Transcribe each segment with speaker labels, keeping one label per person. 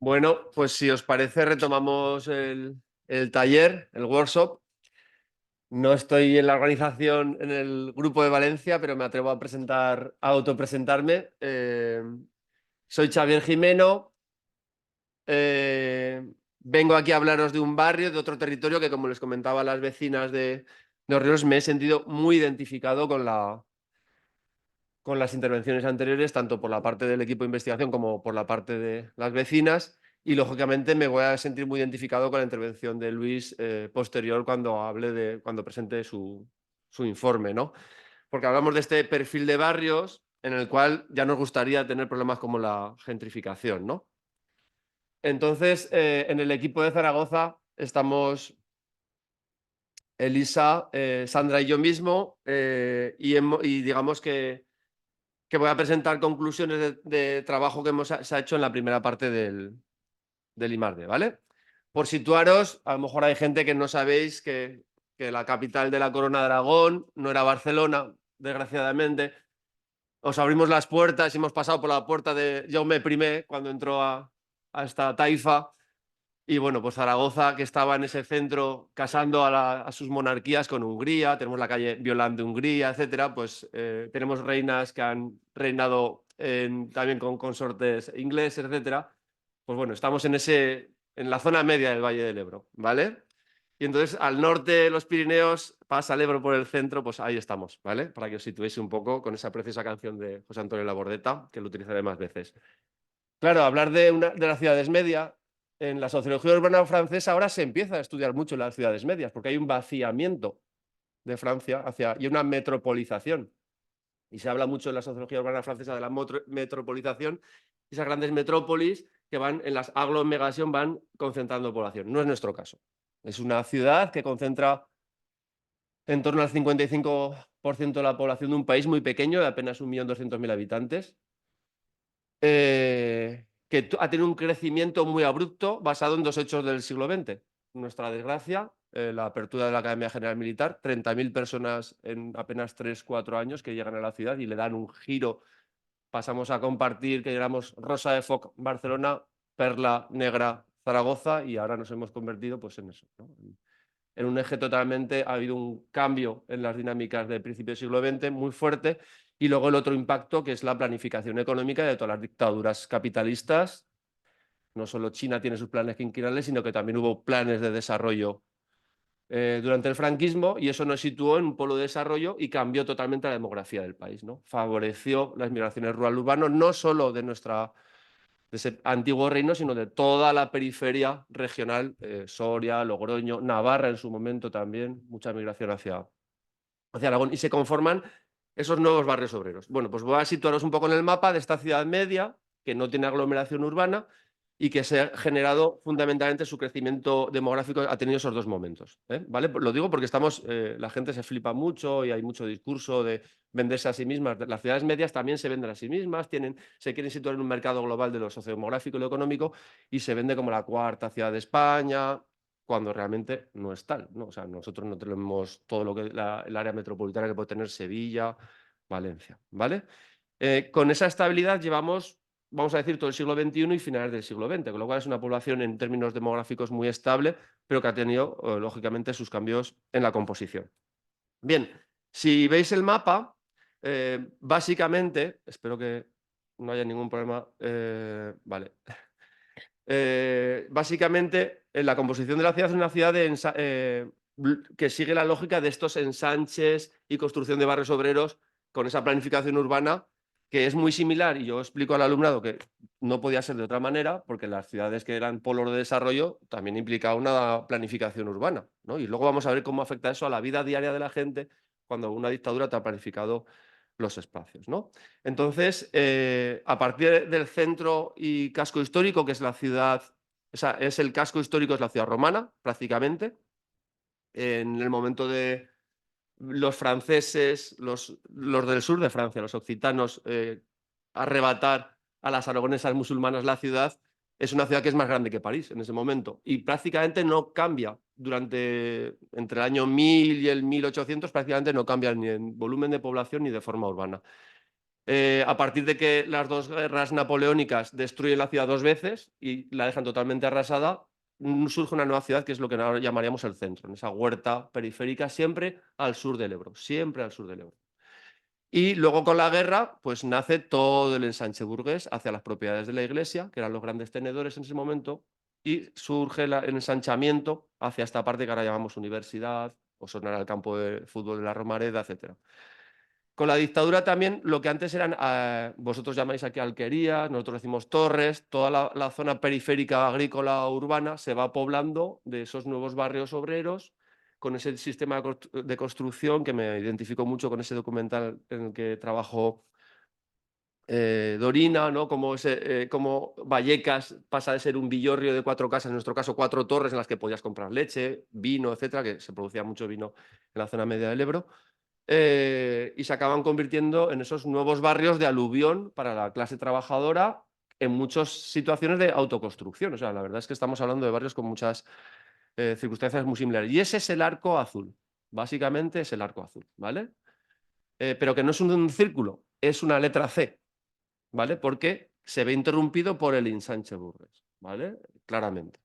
Speaker 1: Bueno, pues si os parece, retomamos el taller, el workshop. No estoy en la organización, en el grupo de Valencia, pero me atrevo a autopresentarme. Soy Xavier Jimeno. Vengo aquí a hablaros de un barrio, de otro territorio que, como les comentaba a las vecinas de Orriols, me he sentido muy identificado con las intervenciones anteriores, tanto por la parte del equipo de investigación como por la parte de las vecinas. Y lógicamente me voy a sentir muy identificado con la intervención de Luis posterior cuando presente su informe, ¿no? Porque hablamos de este perfil de barrios en el cual ya nos gustaría tener problemas como la gentrificación, ¿no? Entonces, en el equipo de Zaragoza estamos Elisa, Sandra y yo mismo, y digamos que voy a presentar conclusiones de trabajo que se ha hecho en la primera parte del IMARDE, ¿vale? Por situaros, a lo mejor hay gente que no sabéis que la capital de la Corona de Aragón no era Barcelona, desgraciadamente. Os abrimos las puertas y hemos pasado por la puerta de Jaume I cuando entró a esta taifa. Y bueno, pues Zaragoza, que estaba en ese centro casando a sus monarquías con Hungría, tenemos la calle Violant de Hungría, etcétera, pues tenemos reinas que han reinado también con consortes ingleses, etcétera. Pues bueno, estamos en la zona media del Valle del Ebro, ¿vale? Y entonces al norte de los Pirineos pasa el Ebro por el centro, pues ahí estamos, ¿vale? Para que os situéis un poco con esa preciosa canción de José Antonio Labordeta, que lo utilizaré más veces. Claro, hablar de las ciudades medias, en la sociología urbana francesa ahora se empieza a estudiar mucho las ciudades medias, porque hay un vaciamiento de Francia y una metropolización. Y se habla mucho en la sociología urbana francesa de la metropolización, esas grandes metrópolis que en las aglomeración van concentrando población. No es nuestro caso. Es una ciudad que concentra en torno al 55% de la población de un país muy pequeño, de apenas 1.200.000 habitantes, que ha tenido un crecimiento muy abrupto basado en dos hechos del siglo XX. Nuestra desgracia, la apertura de la Academia General Militar, 30.000 personas en apenas 3-4 años que llegan a la ciudad y le dan un giro. Pasamos a compartir que éramos Rosa de Foc Barcelona, Perla Negra Zaragoza, y ahora nos hemos convertido pues, en eso, ¿no? En un eje totalmente, ha habido un cambio en las dinámicas del principio del siglo XX muy fuerte, y luego el otro impacto, que es la planificación económica de todas las dictaduras capitalistas. No solo China tiene sus planes quinquenales, sino que también hubo planes de desarrollo durante el franquismo, y eso nos situó en un polo de desarrollo y cambió totalmente la demografía del país, ¿no? Favoreció las migraciones rural-urbano, no solo de ese antiguo reino, sino de toda la periferia regional, Soria, Logroño, Navarra en su momento también, mucha migración hacia Aragón, y se conforman esos nuevos barrios obreros. Bueno, pues voy a situaros un poco en el mapa de esta ciudad media, que no tiene aglomeración urbana y que se ha generado fundamentalmente su crecimiento demográfico, ha tenido esos dos momentos, ¿vale? Lo digo porque la gente se flipa mucho y hay mucho discurso de venderse a sí mismas. Las ciudades medias también se venden a sí mismas, se quieren situar en un mercado global de lo sociodemográfico y lo económico, y se vende como la cuarta ciudad de España, cuando realmente no es tal, ¿no? O sea, nosotros no tenemos todo lo que el área metropolitana que puede tener Sevilla, Valencia, ¿vale? Con esa estabilidad llevamos, vamos a decir, todo el siglo XXI y finales del siglo XX, con lo cual es una población en términos demográficos muy estable, pero que ha tenido, lógicamente, sus cambios en la composición. Bien, si veis el mapa, básicamente, espero que no haya ningún problema, vale. Básicamente, la composición de la ciudad es una ciudad que sigue la lógica de estos ensanches y construcción de barrios obreros con esa planificación urbana, que es muy similar, y yo explico al alumnado que no podía ser de otra manera, porque las ciudades que eran polos de desarrollo también implicaba una planificación urbana, ¿no? Y luego vamos a ver cómo afecta eso a la vida diaria de la gente cuando una dictadura te ha planificado los espacios, ¿no? Entonces, a partir del centro y casco histórico, que es la ciudad, es el casco histórico, es la ciudad romana, prácticamente. En el momento de los franceses, los del sur de Francia, los occitanos, arrebatar a las aragonesas musulmanas la ciudad, es una ciudad que es más grande que París en ese momento, y prácticamente no cambia entre el año 1000 y el 1800, prácticamente no cambia ni en volumen de población ni de forma urbana. A partir de que las dos guerras napoleónicas destruyen la ciudad 2 veces y la dejan totalmente arrasada, surge una nueva ciudad que es lo que ahora llamaríamos el centro, en esa huerta periférica, siempre al sur del Ebro, siempre al sur del Ebro. Y luego con la guerra, pues nace todo el ensanche burgués hacia las propiedades de la iglesia, que eran los grandes tenedores en ese momento, y surge el ensanchamiento hacia esta parte que ahora llamamos universidad, o sonará el campo de fútbol de la Romareda, etc. Con la dictadura también, lo que antes eran, vosotros llamáis aquí alquerías, nosotros decimos torres, toda la zona periférica agrícola urbana se va poblando de esos nuevos barrios obreros, con ese sistema de construcción que me identifico mucho con ese documental en el que trabajó Dorina, ¿no? Como Vallecas pasa de ser un villorrio de 4 casas, en nuestro caso 4 torres en las que podías comprar leche, vino, etcétera, que se producía mucho vino en la zona media del Ebro. Y se acaban convirtiendo en esos nuevos barrios de aluvión para la clase trabajadora en muchas situaciones de autoconstrucción. O sea, la verdad es que estamos hablando de barrios con muchas circunstancias muy similares. Y ese es el arco azul. Básicamente es el arco azul, ¿vale? Pero que no es un círculo, es una letra C, ¿vale? Porque se ve interrumpido por el ensanche burgués, ¿vale? Claramente.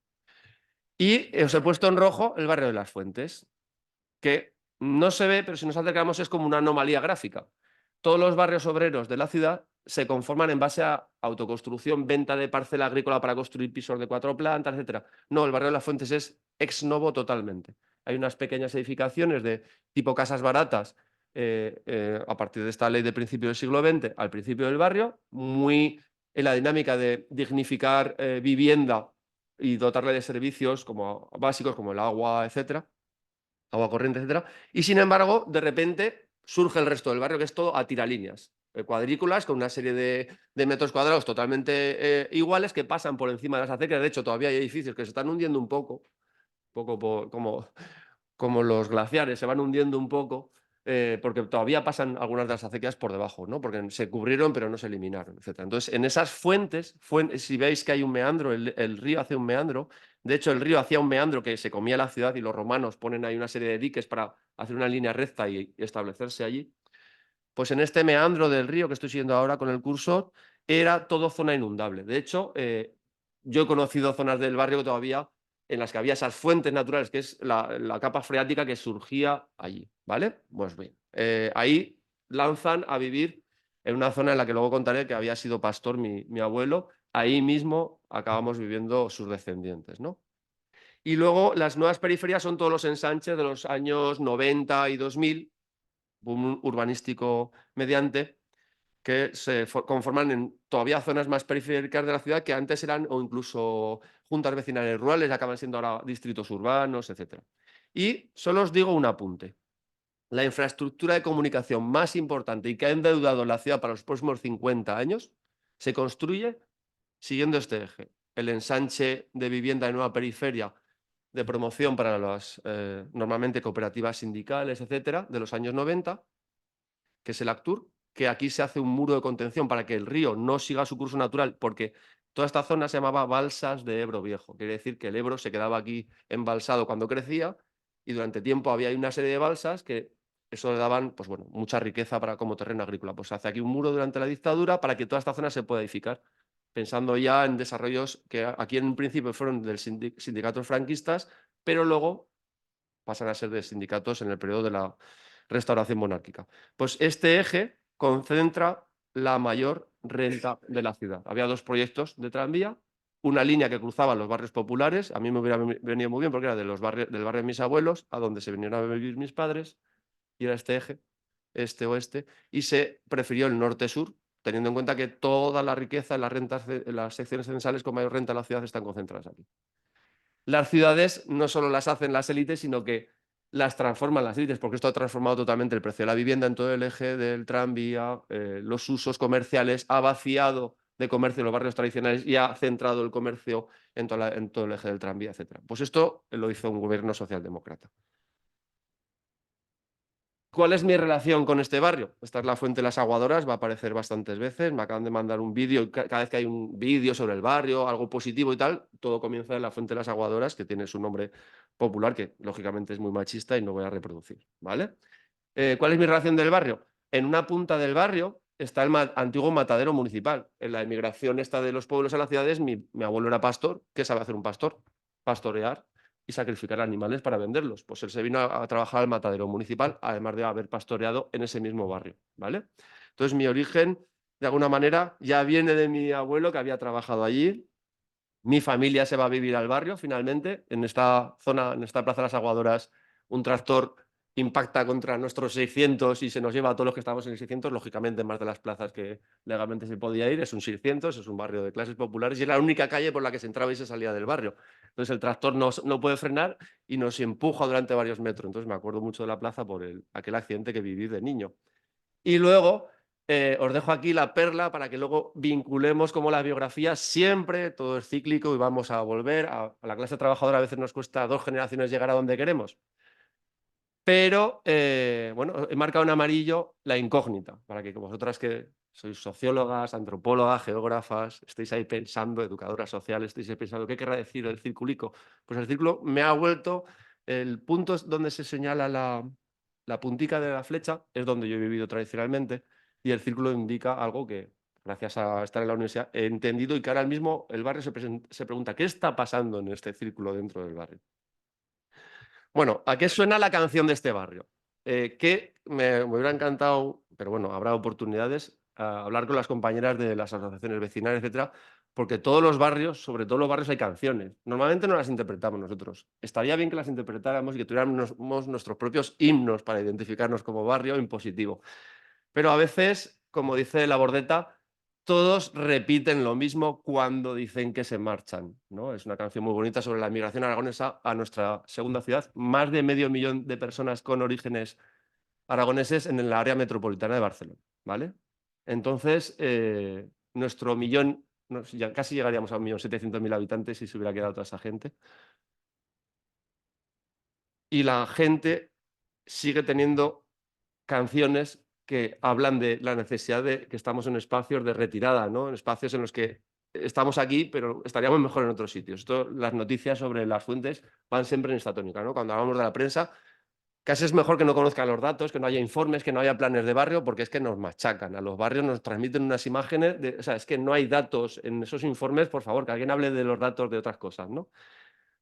Speaker 1: Y os he puesto en rojo el barrio de las Fuentes, que no se ve, pero si nos acercamos es como una anomalía gráfica. Todos los barrios obreros de la ciudad se conforman en base a autoconstrucción, venta de parcela agrícola para construir pisos de 4 plantas, etc. No, el barrio de las Fuentes es ex novo totalmente. Hay unas pequeñas edificaciones de tipo casas baratas a partir de esta ley de principio del siglo XX al principio del barrio, muy en la dinámica de dignificar vivienda y dotarle de servicios como básicos como el agua, etcétera, agua corriente, etcétera. Y sin embargo, de repente surge el resto del barrio, que es todo a tiralíneas, cuadrículas con una serie de metros cuadrados totalmente iguales que pasan por encima de las acequias. De hecho, todavía hay edificios que se están hundiendo un poco como los glaciares, se van hundiendo un poco, porque todavía pasan algunas de las acequias por debajo, ¿no? Porque se cubrieron pero no se eliminaron, etc. Entonces, en esas fuentes, si veis que hay un meandro, el río hace un meandro. De hecho, el río hacía un meandro que se comía la ciudad y los romanos ponen ahí una serie de diques para hacer una línea recta y establecerse allí. Pues en este meandro del río que estoy siguiendo ahora con el cursor, era todo zona inundable. De hecho, yo he conocido zonas del barrio que todavía en las que había esas fuentes naturales, que es la capa freática que surgía allí, ¿vale? Pues bien, ahí lanzan a vivir en una zona en la que luego contaré que había sido pastor mi abuelo. Ahí mismo acabamos viviendo sus descendientes, ¿no? Y luego las nuevas periferias son todos los ensanches de los años 90 y 2000, boom urbanístico mediante, que se conforman en todavía zonas más periféricas de la ciudad que antes eran o incluso juntas vecinales rurales, acaban siendo ahora distritos urbanos, etc. Y solo os digo un apunte. La infraestructura de comunicación más importante y que ha endeudado la ciudad para los próximos 50 años se construye siguiendo este eje. El ensanche de vivienda de nueva periferia de promoción para las normalmente cooperativas sindicales, etcétera, de los años 90, que es el Actur, que aquí se hace un muro de contención para que el río no siga su curso natural, porque toda esta zona se llamaba Balsas de Ebro Viejo. Quiere decir que el Ebro se quedaba aquí embalsado cuando crecía y durante tiempo había una serie de balsas que eso le daban, pues bueno, mucha riqueza para como terreno agrícola. Pues se hace aquí un muro durante la dictadura para que toda esta zona se pueda edificar, pensando ya en desarrollos que aquí en un principio fueron de sindicatos franquistas, pero luego pasan a ser de sindicatos en el periodo de la restauración monárquica. Pues este eje concentra la mayor renta de la ciudad. Había 2 proyectos de tranvía, una línea que cruzaba los barrios populares, a mí me hubiera venido muy bien porque era del barrio de mis abuelos, a donde se vinieron a vivir mis padres, y era este eje, este-oeste, y se prefirió el norte-sur, teniendo en cuenta que toda la riqueza, las rentas, las secciones censales con mayor renta de la ciudad están concentradas aquí. Las ciudades no solo las hacen las élites, sino que las transforman las élites, porque esto ha transformado totalmente el precio de la vivienda en todo el eje del tranvía, los usos comerciales, ha vaciado de comercio los barrios tradicionales y ha centrado el comercio en todo el eje del tranvía, etc. Pues esto lo hizo un gobierno socialdemócrata. ¿Cuál es mi relación con este barrio? Esta es la Fuente de las Aguadoras, va a aparecer bastantes veces. Me acaban de mandar un vídeo, cada vez que hay un vídeo sobre el barrio, algo positivo y tal, todo comienza en la Fuente de las Aguadoras, que tiene su nombre popular, que lógicamente es muy machista y no voy a reproducir, ¿vale? ¿Cuál es mi relación del barrio? En una punta del barrio está el antiguo matadero municipal. En la emigración esta de los pueblos a las ciudades, mi abuelo era pastor. ¿Qué sabe hacer un pastor? Pastorear y sacrificar animales para venderlos. Pues él se vino a trabajar al matadero municipal, además de haber pastoreado en ese mismo barrio, ¿vale? Entonces mi origen, de alguna manera, ya viene de mi abuelo que había trabajado allí. Mi familia se va a vivir al barrio finalmente. En esta zona, en esta Plaza de las Aguadoras, un tractor impacta contra nuestros 600 y se nos lleva a todos los que estamos en el 600, lógicamente más de las plazas que legalmente se podía ir. Es un 600, es un barrio de clases populares y es la única calle por la que se entraba y se salía del barrio. Entonces el tractor no puede frenar y nos empuja durante varios metros. Entonces me acuerdo mucho de la plaza por aquel accidente que viví de niño. Y luego os dejo aquí la perla para que luego vinculemos como la biografía siempre, todo es cíclico y vamos a volver a la clase trabajadora. A veces nos cuesta 2 generaciones llegar a donde queremos. Pero, bueno, he marcado en amarillo la incógnita, para que vosotras que sois sociólogas, antropólogas, geógrafas, estéis ahí pensando, educadoras sociales, estéis ahí pensando, ¿qué querrá decir el circulico? Pues el círculo me ha vuelto, el punto donde se señala la puntica de la flecha, es donde yo he vivido tradicionalmente, y el círculo indica algo que, gracias a estar en la universidad, he entendido y que ahora mismo el barrio se pregunta, ¿qué está pasando en este círculo dentro del barrio? Bueno, ¿a qué suena la canción de este barrio? Que me hubiera encantado, pero bueno, habrá oportunidades, hablar con las compañeras de las asociaciones vecinales, etcétera, porque todos los barrios, sobre todo los barrios, hay canciones. Normalmente no las interpretamos nosotros. Estaría bien que las interpretáramos y que tuviéramos nuestros propios himnos para identificarnos como barrio en positivo. Pero a veces, como dice la Bordeta, todos repiten lo mismo cuando dicen que se marchan, ¿no? Es una canción muy bonita sobre la migración aragonesa a nuestra segunda ciudad. Más de 500.000 de personas con orígenes aragoneses en el área metropolitana de Barcelona, ¿vale? Entonces, nuestro millón, ya casi llegaríamos a 1.700.000 habitantes si se hubiera quedado toda esa gente. Y la gente sigue teniendo canciones que hablan de la necesidad de que estamos en espacios de retirada, ¿no? En espacios en los que estamos aquí, pero estaríamos mejor en otros sitios. Esto, las noticias sobre las fuentes van siempre en esta tónica, ¿no? Cuando hablamos de la prensa, casi es mejor que no conozcan los datos, que no haya informes, que no haya planes de barrio, porque es que nos machacan. A los barrios nos transmiten unas imágenes, o sea, es que no hay datos en esos informes, por favor, que alguien hable de los datos de otras cosas, ¿no?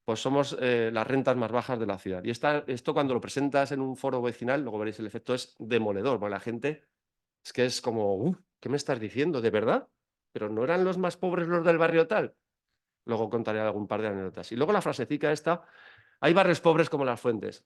Speaker 1: Pues somos las rentas más bajas de la ciudad. Y esto cuando lo presentas en un foro vecinal, luego veréis el efecto, es demoledor, porque la gente es que es como, ¿qué me estás diciendo? ¿De verdad? ¿Pero no eran los más pobres los del barrio tal? Luego contaré algún par de anécdotas. Y luego la frasecita esta, hay barrios pobres como Las Fuentes.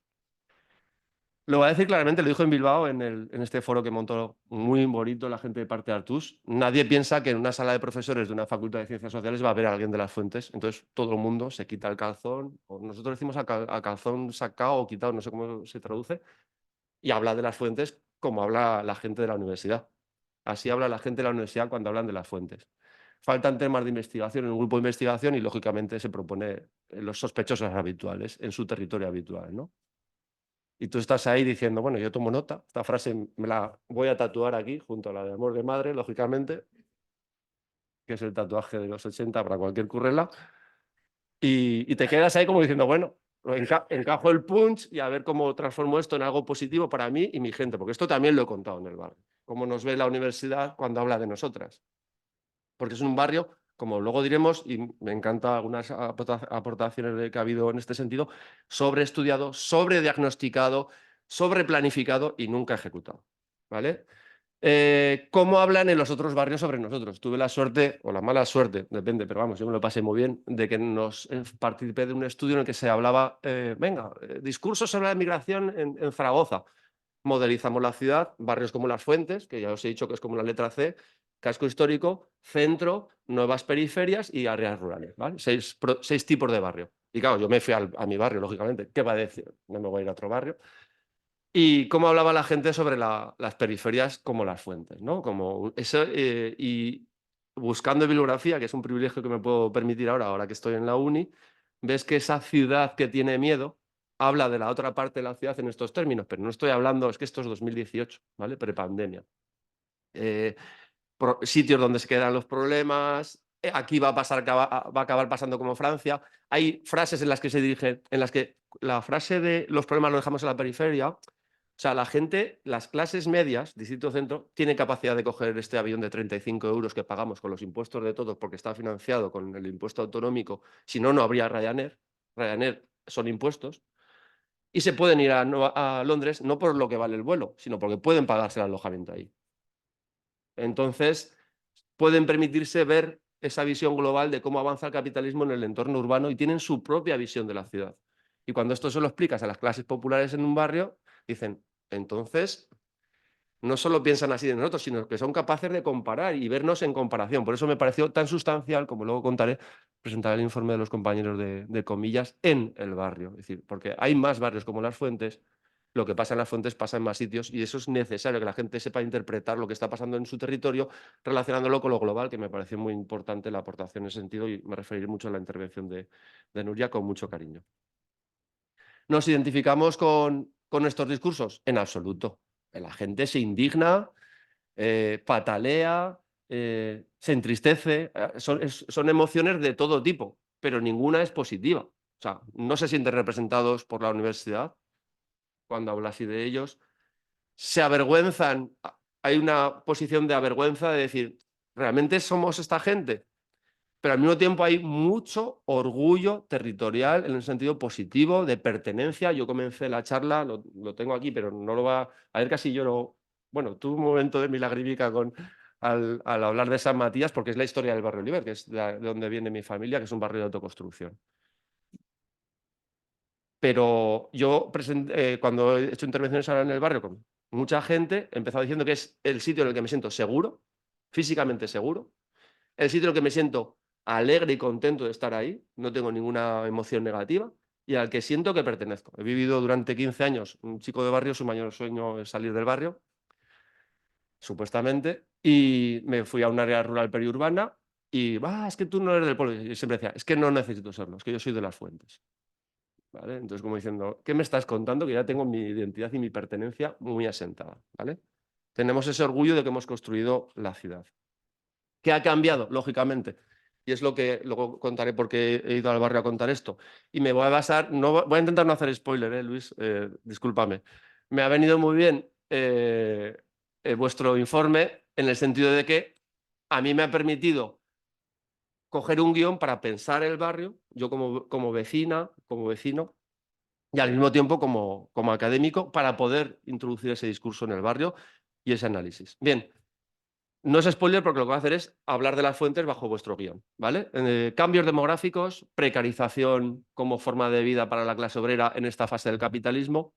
Speaker 1: Lo voy a decir claramente, lo dijo en Bilbao, en este foro que montó muy bonito la gente de parte de Artús. Nadie piensa que en una sala de profesores de una facultad de Ciencias Sociales va a haber a alguien de Las Fuentes. Entonces todo el mundo se quita el calzón, o nosotros decimos a calzón sacado o quitado, no sé cómo se traduce, y habla de Las Fuentes como habla la gente de la universidad. Así habla la gente de la universidad cuando hablan de Las Fuentes. Faltan temas de investigación en un grupo de investigación y, lógicamente, se propone los sospechosos habituales en su territorio habitual, ¿no? Y tú estás ahí diciendo, bueno, yo tomo nota, esta frase me la voy a tatuar aquí, junto a la de amor de madre, lógicamente, que es el tatuaje de los 80 para cualquier currela, y te quedas ahí como diciendo, bueno, encajo el punch y a ver cómo transformo esto en algo positivo para mí y mi gente, porque esto también lo he contado en el barrio, cómo nos ve la universidad cuando habla de nosotras, porque es un barrio, como luego diremos, y me encantan algunas aportaciones que ha habido en este sentido, sobreestudiado, sobrediagnosticado, sobreplanificado y nunca ejecutado, ¿vale? ¿Cómo hablan en los otros barrios sobre nosotros? Tuve la suerte, o la mala suerte, depende, pero vamos, yo me lo pasé muy bien, de que participé de un estudio en el que se hablaba, discursos sobre la migración en Zaragoza. Modelizamos la ciudad, barrios como Las Fuentes, que ya os he dicho que es como la letra C, casco histórico, centro, nuevas periferias y áreas rurales, ¿vale? Seis tipos de barrio. Y claro, yo me fui a mi barrio, lógicamente. ¿Qué va a decir? No me voy a ir a otro barrio. Y cómo hablaba la gente sobre las periferias como Las Fuentes, ¿no? Como eso, y buscando bibliografía, que es un privilegio que me puedo permitir ahora que estoy en la uni, ves que esa ciudad que tiene miedo habla de la otra parte de la ciudad en estos términos, pero no estoy hablando, es que esto es 2018, ¿vale? Prepandemia. Sitios donde se quedan los problemas, aquí va a acabar pasando como Francia. Hay frases en las que se dirigen, en las que la frase de los problemas los dejamos en la periferia, O sea, la gente, las clases medias, Distrito Centro, tiene capacidad de coger este avión de 35 euros que pagamos con los impuestos de todos porque está financiado con el impuesto autonómico. Si no, no habría Ryanair. Ryanair son impuestos. Y se pueden ir a Londres no por lo que vale el vuelo, sino porque pueden pagarse el alojamiento ahí. Entonces, pueden permitirse ver esa visión global de cómo avanza el capitalismo en el entorno urbano y tienen su propia visión de la ciudad. Y cuando esto se lo explicas a las clases populares en un barrio, dicen, entonces, no solo piensan así de nosotros, sino que son capaces de comparar y vernos en comparación. Por eso me pareció tan sustancial, como luego contaré, presentar el informe de los compañeros de Comillas en el barrio. Es decir, porque hay más barrios como Las Fuentes, lo que pasa en Las Fuentes pasa en más sitios y eso es necesario, que la gente sepa interpretar lo que está pasando en su territorio, relacionándolo con lo global, que me pareció muy importante la aportación en ese sentido y me referiré mucho a la intervención de Nuria con mucho cariño. ¿Nos identificamos con estos discursos? En absoluto. La gente se indigna, patalea, se entristece, son emociones de todo tipo, pero ninguna es positiva. O sea, no se sienten representados por la universidad cuando habla así de ellos, se avergüenzan, hay una posición de avergüenza de decir, ¿realmente somos esta gente? Pero al mismo tiempo hay mucho orgullo territorial en el sentido positivo, de pertenencia. Yo comencé la charla, lo tengo aquí, pero no lo va a ver, casi lloro. Bueno, tuve un momento de milagrífica al hablar de San Matías, porque es la historia del barrio Oliver, que es de donde viene mi familia, que es un barrio de autoconstrucción. Pero yo cuando he hecho intervenciones ahora en el barrio con mucha gente, he empezado diciendo que es el sitio en el que me siento seguro, físicamente seguro, el sitio en el que me siento alegre y contento de estar ahí, no tengo ninguna emoción negativa y al que siento que pertenezco. He vivido durante 15 años, un chico de barrio, su mayor sueño es salir del barrio, supuestamente, y me fui a un área rural periurbana y, es que tú no eres del pueblo. Y siempre decía, es que no necesito serlo, es que yo soy de Las Fuentes. ¿Vale? Entonces, como diciendo, ¿qué me estás contando? Que ya tengo mi identidad y mi pertenencia muy asentada, ¿vale? Tenemos ese orgullo de que hemos construido la ciudad. ¿Qué ha cambiado? Lógicamente. Y es lo que luego contaré porque he ido al barrio a contar esto. Y me voy a basar, voy a intentar no hacer spoiler, Luis, discúlpame. Me ha venido muy bien vuestro informe en el sentido de que a mí me ha permitido coger un guión para pensar el barrio, yo como vecina, como vecino, y al mismo tiempo como académico para poder introducir ese discurso en el barrio y ese análisis. Bien, no es spoiler porque lo que voy a hacer es hablar de Las Fuentes bajo vuestro guión, ¿vale? Cambios demográficos, precarización como forma de vida para la clase obrera en esta fase del capitalismo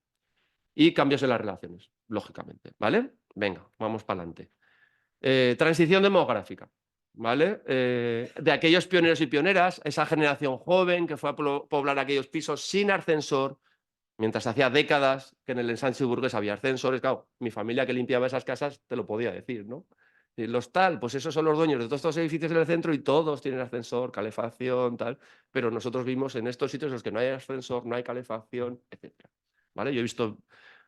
Speaker 1: y cambios en las relaciones, lógicamente, ¿vale? Venga, vamos para adelante. Transición demográfica, ¿vale? De aquellos pioneros y pioneras, esa generación joven que fue a poblar aquellos pisos sin ascensor, mientras hacía décadas que en el ensanche burgués había ascensores. Claro, mi familia que limpiaba esas casas te lo podía decir, ¿no? Y los tal, pues esos son los dueños de todos estos edificios del centro y todos tienen ascensor, calefacción, tal, pero nosotros vivimos en estos sitios en los que no hay ascensor, no hay calefacción, etcétera. ¿Vale? Yo he visto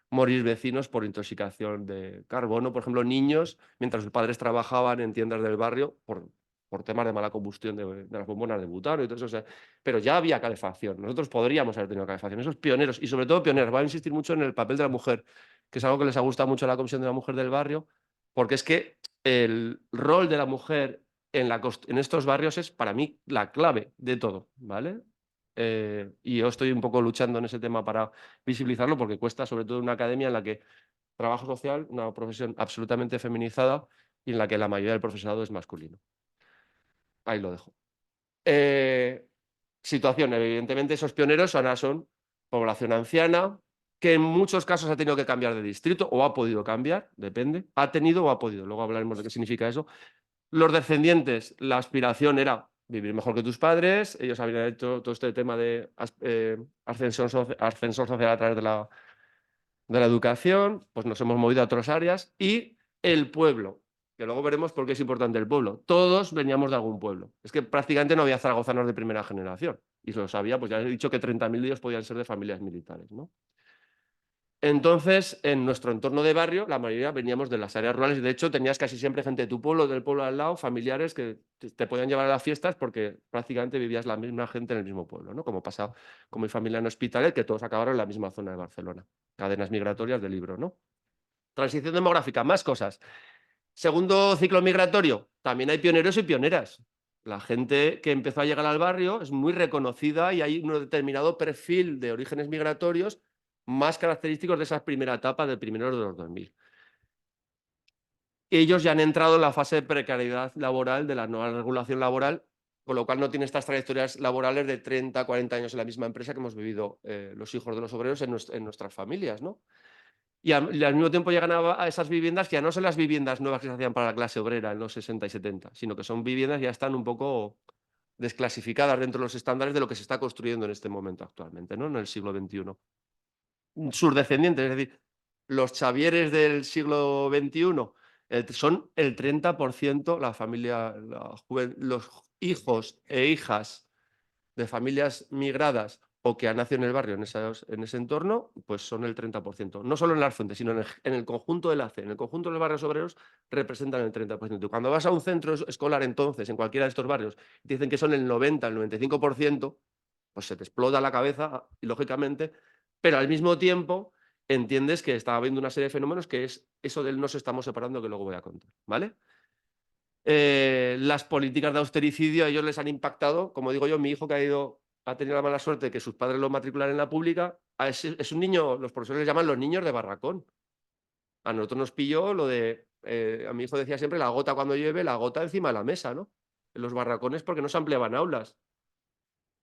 Speaker 1: morir vecinos por intoxicación de carbono, por ejemplo, niños, mientras sus padres trabajaban en tiendas del barrio por temas de mala combustión de las bombonas de butano y todo eso. O sea, pero ya había calefacción. Nosotros podríamos haber tenido calefacción. Esos pioneros, y sobre todo pioneros. Voy a insistir mucho en el papel de la mujer, que es algo que les ha gustado mucho a la Comisión de la Mujer del Barrio, porque es que el rol de la mujer en estos barrios es, para mí, la clave de todo, ¿vale? Y yo estoy un poco luchando en ese tema para visibilizarlo, porque cuesta, sobre todo en una academia en la que trabajo social, una profesión absolutamente feminizada y en la que la mayoría del profesorado es masculino. Ahí lo dejo. Situación, evidentemente esos pioneros ahora son población anciana, que en muchos casos ha tenido que cambiar de distrito o ha podido cambiar, depende, ha tenido o ha podido, luego hablaremos de qué significa eso. Los descendientes, la aspiración era vivir mejor que tus padres, ellos habían hecho todo este tema de ascensor social a través de la educación, pues nos hemos movido a otras áreas y el pueblo, que luego veremos por qué es importante el pueblo. Todos veníamos de algún pueblo. Es que prácticamente no había zaragozanos de primera generación. Y si lo sabía, pues ya he dicho que 30.000 de ellos podían ser de familias militares, ¿no? Entonces, en nuestro entorno de barrio, la mayoría veníamos de las áreas rurales y, de hecho, tenías casi siempre gente de tu pueblo, del pueblo al lado, familiares que te podían llevar a las fiestas porque prácticamente vivías la misma gente en el mismo pueblo, ¿no? Como pasa con mi familia en Hospitalet, que todos acabaron en la misma zona de Barcelona. Cadenas migratorias del libro, ¿no? Transición demográfica, más cosas. Segundo ciclo migratorio, también hay pioneros y pioneras. La gente que empezó a llegar al barrio es muy reconocida y hay un determinado perfil de orígenes migratorios más característicos de esa primera etapa de primeros de los 2000. Ellos ya han entrado en la fase de precariedad laboral de la nueva regulación laboral, con lo cual no tienen estas trayectorias laborales de 30, 40 años en la misma empresa que hemos vivido los hijos de los obreros en nuestras familias, ¿no? Y al mismo tiempo llegan a esas viviendas que ya no son las viviendas nuevas que se hacían para la clase obrera en los 60 y 70, sino que son viviendas que ya están un poco desclasificadas dentro de los estándares de lo que se está construyendo en este momento actualmente, ¿no? En el siglo XXI. Sus descendientes, es decir, los Xavieres del siglo XXI son el 30%, la familia, los hijos e hijas de familias migradas o que han nacido en el barrio, en ese entorno, pues son el 30%. No solo en Las Fuentes, sino en el conjunto de la C, en el conjunto de los barrios obreros, representan el 30%. Cuando vas a un centro escolar, entonces, en cualquiera de estos barrios, te dicen que son el 90, el 95%, pues se te explota la cabeza, y lógicamente, pero al mismo tiempo entiendes que está habiendo una serie de fenómenos que es eso del nos estamos separando, que luego voy a contar, ¿vale? Las políticas de austericidio a ellos les han impactado. Como digo yo, mi hijo ha tenido la mala suerte de que sus padres lo matricularan en la pública, es un niño, los profesores les llaman los niños de barracón. A nosotros nos pilló lo de, a mi hijo decía siempre, la gota cuando llueve, la gota encima de la mesa, ¿no? En los barracones porque no se ampliaban aulas.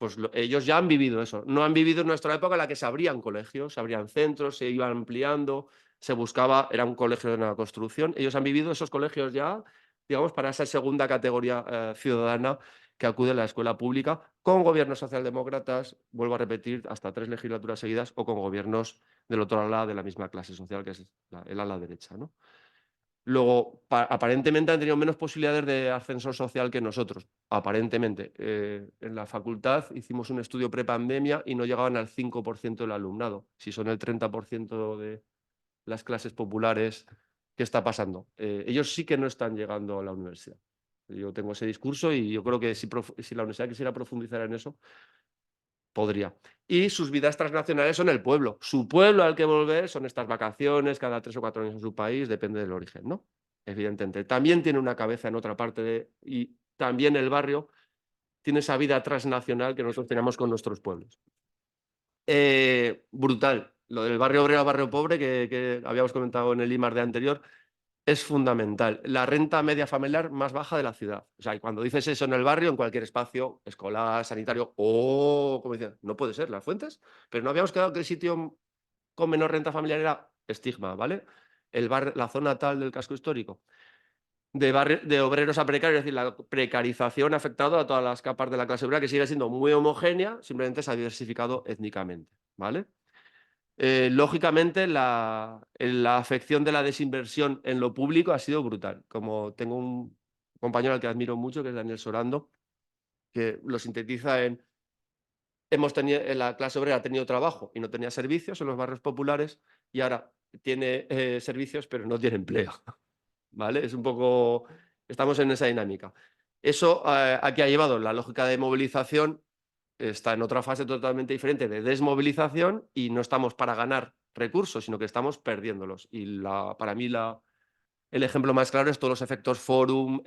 Speaker 1: Pues ellos ya han vivido eso. No han vivido en nuestra época en la que se abrían colegios, se abrían centros, se iban ampliando, se buscaba, era un colegio de nueva construcción. Ellos han vivido esos colegios ya, digamos, para esa segunda categoría ciudadana que acude a la escuela pública, con gobiernos socialdemócratas, vuelvo a repetir, hasta 3 legislaturas seguidas, o con gobiernos del otro ala de la misma clase social, que es el ala derecha, ¿no? Luego, aparentemente han tenido menos posibilidades de ascensor social que nosotros, aparentemente. En la facultad hicimos un estudio prepandemia y no llegaban al 5% del alumnado. Si son el 30% de las clases populares, ¿qué está pasando? Ellos sí que no están llegando a la universidad. Yo tengo ese discurso y yo creo que si la universidad quisiera profundizar en eso, podría. Y sus vidas transnacionales son el pueblo. Su pueblo al que volver son estas vacaciones, cada 3 o 4 años en su país, depende del origen, ¿no? Evidentemente. También tiene una cabeza en otra parte y también el barrio tiene esa vida transnacional que nosotros tenemos con nuestros pueblos. Brutal. Lo del barrio obrero al barrio pobre que habíamos comentado en el IMAR de anterior, es fundamental. La renta media familiar más baja de la ciudad. O sea, y cuando dices eso en el barrio, en cualquier espacio, escolar, sanitario, como dicen, no puede ser, Las Fuentes, pero no habíamos quedado que el sitio con menor renta familiar era Estigma, ¿vale? La zona tal del casco histórico. De obreros a precarios, es decir, la precarización ha afectado a todas las capas de la clase obrera, que sigue siendo muy homogénea, simplemente se ha diversificado étnicamente, ¿vale? Lógicamente, la afección de la desinversión en lo público ha sido brutal. Como tengo un compañero al que admiro mucho, que es Daniel Sorando, que lo sintetiza la clase obrera ha tenido trabajo y no tenía servicios en los barrios populares, y ahora tiene servicios pero no tiene empleo, ¿vale? Es un poco, estamos en esa dinámica. Eso a qué ha llevado la lógica de movilización. Está en otra fase totalmente diferente de desmovilización y no estamos para ganar recursos, sino que estamos perdiéndolos. Y para mí el ejemplo más claro es todos los efectos Fórum,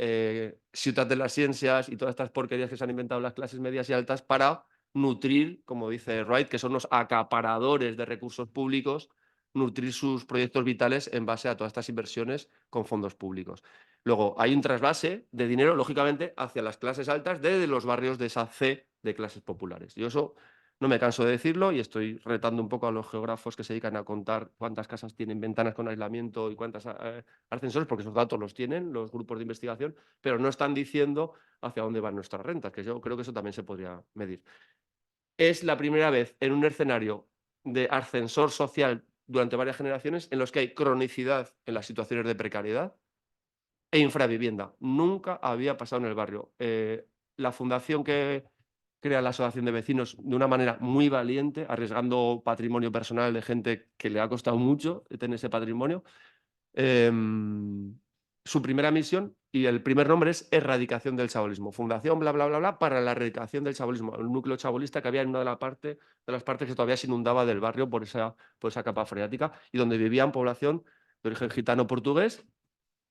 Speaker 1: Ciutat de las Ciencias y todas estas porquerías que se han inventado las clases medias y altas para nutrir, como dice Wright, que son los acaparadores de recursos públicos, nutrir sus proyectos vitales en base a todas estas inversiones con fondos públicos. Luego, hay un trasvase de dinero, lógicamente, hacia las clases altas de los barrios de esa C de clases populares. Yo eso no me canso de decirlo y estoy retando un poco a los geógrafos que se dedican a contar cuántas casas tienen ventanas con aislamiento y cuántas ascensores, porque esos datos los tienen los grupos de investigación, pero no están diciendo hacia dónde van nuestras rentas, que yo creo que eso también se podría medir. Es la primera vez en un escenario de ascensor social durante varias generaciones en los que hay cronicidad en las situaciones de precariedad e infravivienda. Nunca había pasado en el barrio. La fundación que crea la asociación de vecinos de una manera muy valiente, arriesgando patrimonio personal de gente que le ha costado mucho tener ese patrimonio. Su primera misión y el primer nombre es Erradicación del Chabolismo. Fundación, bla, bla, bla, bla, para la erradicación del chabolismo. El núcleo chabolista que había en una de, de las partes que todavía se inundaba del barrio por esa capa freática y donde vivían población de origen gitano-portugués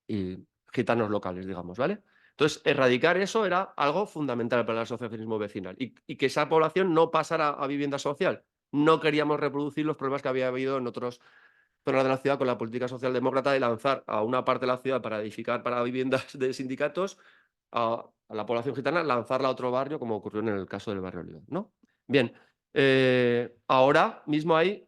Speaker 1: y gitanos locales, digamos, ¿vale? Entonces, erradicar eso era algo fundamental para el asociacionismo vecinal y que esa población no pasara a vivienda social. No queríamos reproducir los problemas que había habido en otros zonas de la ciudad con la política socialdemócrata de lanzar a una parte de la ciudad para edificar para viviendas de sindicatos, a la población gitana, lanzarla a otro barrio, como ocurrió en el caso del barrio Olivar, ¿no? Bien, ahora mismo hay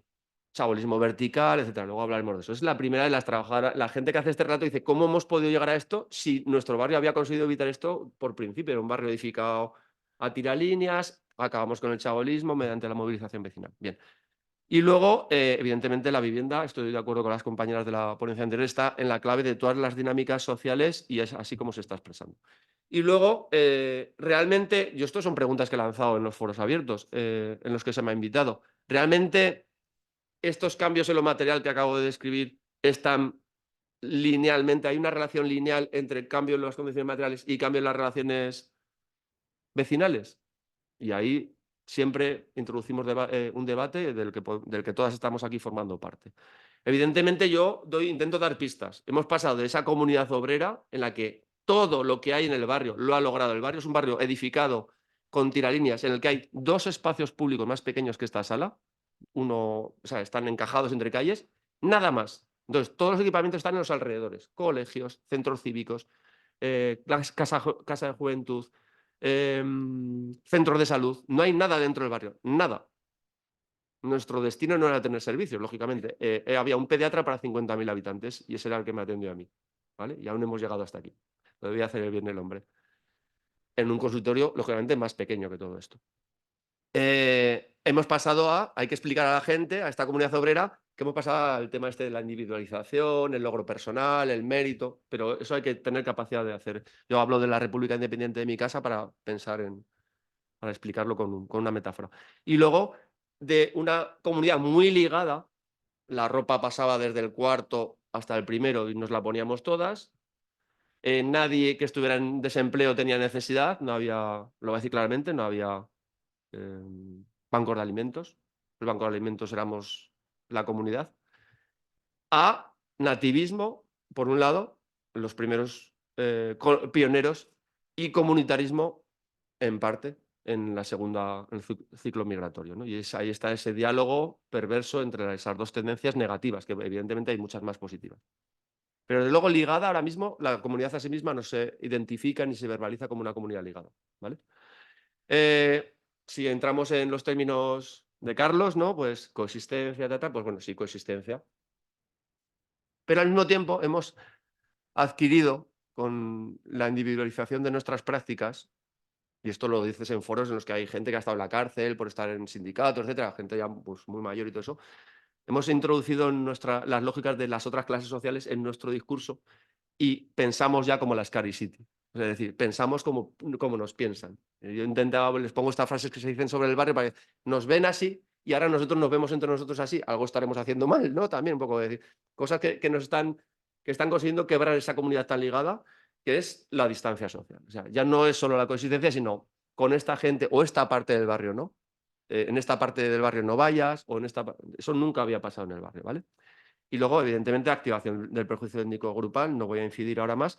Speaker 1: chabolismo vertical, etcétera. Luego hablaremos de eso. Es la primera de las trabajadoras. La gente que hace este relato dice, ¿cómo hemos podido llegar a esto si nuestro barrio había conseguido evitar esto por principio? Era un barrio edificado a tiralíneas, acabamos con el chabolismo mediante la movilización vecinal. Bien. Y luego, evidentemente, la vivienda, estoy de acuerdo con las compañeras de la ponencia anterior, está en la clave de todas las dinámicas sociales y es así como se está expresando. Y luego, realmente, yo estas son preguntas que he lanzado en los foros abiertos, en los que se me ha invitado. ¿Realmente estos cambios en lo material que acabo de describir están linealmente? ¿Hay una relación lineal entre el cambio en las condiciones materiales y cambio en las relaciones vecinales? Y ahí siempre introducimos un debate del que todas estamos aquí formando parte. Evidentemente yo intento dar pistas. Hemos pasado de esa comunidad obrera en la que todo lo que hay en el barrio lo ha logrado. El barrio es un barrio edificado con tiralíneas en el que hay 2 espacios públicos más pequeños que esta sala. O sea, están encajados entre calles, nada más. Entonces, todos los equipamientos están en los alrededores. Colegios, centros cívicos, casa de juventud, centros de salud. No hay nada dentro del barrio, nada. Nuestro destino no era tener servicios, lógicamente. Había un pediatra para 50.000 habitantes y ese era el que me atendió a mí, ¿vale? Y aún hemos llegado hasta aquí. Lo debía hacer el bien el hombre. En un consultorio, lógicamente, más pequeño que todo esto. Hemos pasado hay que explicar a la gente, a esta comunidad obrera, que hemos pasado al tema este de la individualización, el logro personal, el mérito, pero eso hay que tener capacidad de hacer. Yo hablo de la República Independiente de mi casa para pensar para explicarlo con una metáfora. Y luego, de una comunidad muy ligada, la ropa pasaba desde el cuarto hasta el primero y nos la poníamos todas. Nadie que estuviera en desempleo tenía necesidad, no había, lo voy a decir claramente, no había bancos de alimentos. El banco de alimentos éramos la comunidad. A nativismo, por un lado, los primeros pioneros, y comunitarismo, en parte, en la segunda, en el ciclo migratorio, ¿no? Y ahí está ese diálogo perverso entre esas dos tendencias negativas, que evidentemente hay muchas más positivas. Pero desde luego ligada ahora mismo, la comunidad a sí misma no se identifica ni se verbaliza como una comunidad ligada, ¿vale? Si entramos en los términos de Carlos, ¿no? Pues coexistencia, pues bueno, sí, coexistencia. Pero al mismo tiempo hemos adquirido con la individualización de nuestras prácticas, y esto lo dices en foros en los que hay gente que ha estado en la cárcel por estar en sindicatos, etcétera, gente ya pues, muy mayor y todo eso, hemos introducido las lógicas de las otras clases sociales en nuestro discurso y pensamos ya como la Scary City. Es decir, pensamos como nos piensan. Yo intentaba, les pongo estas frases que se dicen sobre el barrio para que nos ven así y ahora nosotros nos vemos entre nosotros así, algo estaremos haciendo mal, ¿no? También un poco de decir, cosas que están consiguiendo quebrar esa comunidad tan ligada, que es la distancia social. O sea, ya no es solo la coexistencia, sino con esta gente o esta parte del barrio, ¿no? En esta parte del barrio no vayas, o en esta. Eso nunca había pasado en el barrio, ¿vale? Y luego, evidentemente, activación del prejuicio étnico grupal, no voy a incidir ahora más.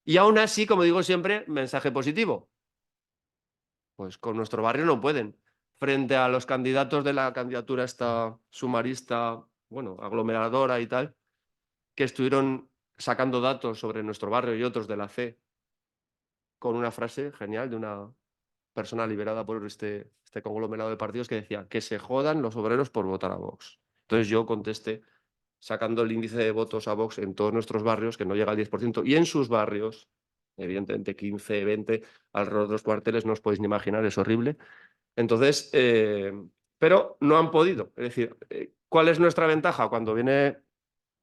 Speaker 1: Y aún así, como digo siempre, mensaje positivo. Pues con nuestro barrio no pueden. Frente a los candidatos de la candidatura esta sumarista, bueno, aglomeradora y tal, que estuvieron sacando datos sobre nuestro barrio y otros de la C, con una frase genial de una persona liberada por este conglomerado de partidos que decía que se jodan los obreros por votar a Vox. Entonces yo contesté, sacando el índice de votos a Vox en todos nuestros barrios, que no llega al 10%, y en sus barrios, evidentemente 15, 20, alrededor de los cuarteles, no os podéis ni imaginar, es horrible. Entonces, pero no han podido. Es decir, ¿cuál es nuestra ventaja? Cuando viene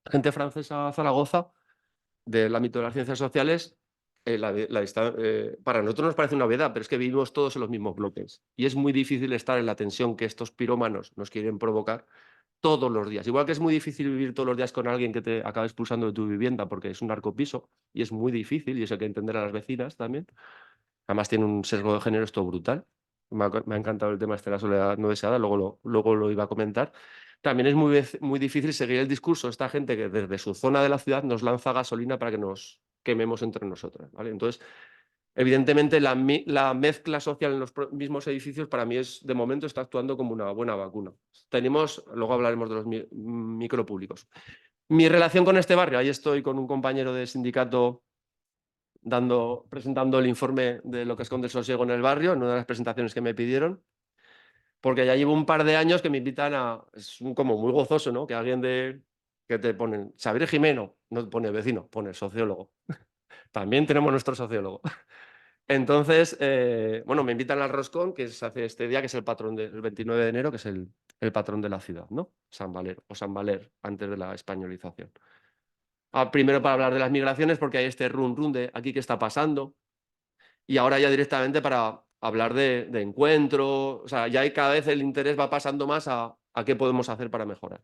Speaker 1: gente francesa a Zaragoza, del ámbito de las ciencias sociales, para nosotros nos parece una obviedad, pero es que vivimos todos en los mismos bloques y es muy difícil estar en la tensión que estos pirómanos nos quieren provocar todos los días. Igual que es muy difícil vivir todos los días con alguien que te acaba expulsando de tu vivienda porque es un narcopiso y es muy difícil y eso hay que entender a las vecinas también. Además tiene un sesgo de género esto brutal. Me ha encantado el tema este de la soledad no deseada, luego lo iba a comentar. También es muy difícil seguir el discurso de esta gente que desde su zona de la ciudad nos lanza gasolina para que nos quememos entre nosotras, ¿vale? Entonces, evidentemente, la mezcla social en los mismos edificios para mí de momento, está actuando como una buena vacuna. Luego hablaremos de los micropúblicos. Mi relación con este barrio, ahí estoy con un compañero de sindicato presentando el informe de lo que esconde el sosiego en el barrio, en una de las presentaciones que me pidieron, porque ya llevo un par de años que me invitan es como muy gozoso, ¿no? Que alguien que te ponen, Xavier Jimeno, no pone vecino, pone sociólogo. También tenemos nuestro sociólogo. Entonces, bueno, me invitan al roscón, que se hace este día, que es el patrón del 29 de enero, que es el patrón de la ciudad, ¿no? San Valer, o San Valer, antes de la españolización. Primero para hablar de las migraciones, porque hay este run de aquí qué está pasando, y ahora ya directamente para hablar de encuentro, o sea, ya cada vez el interés va pasando más a qué podemos hacer para mejorar.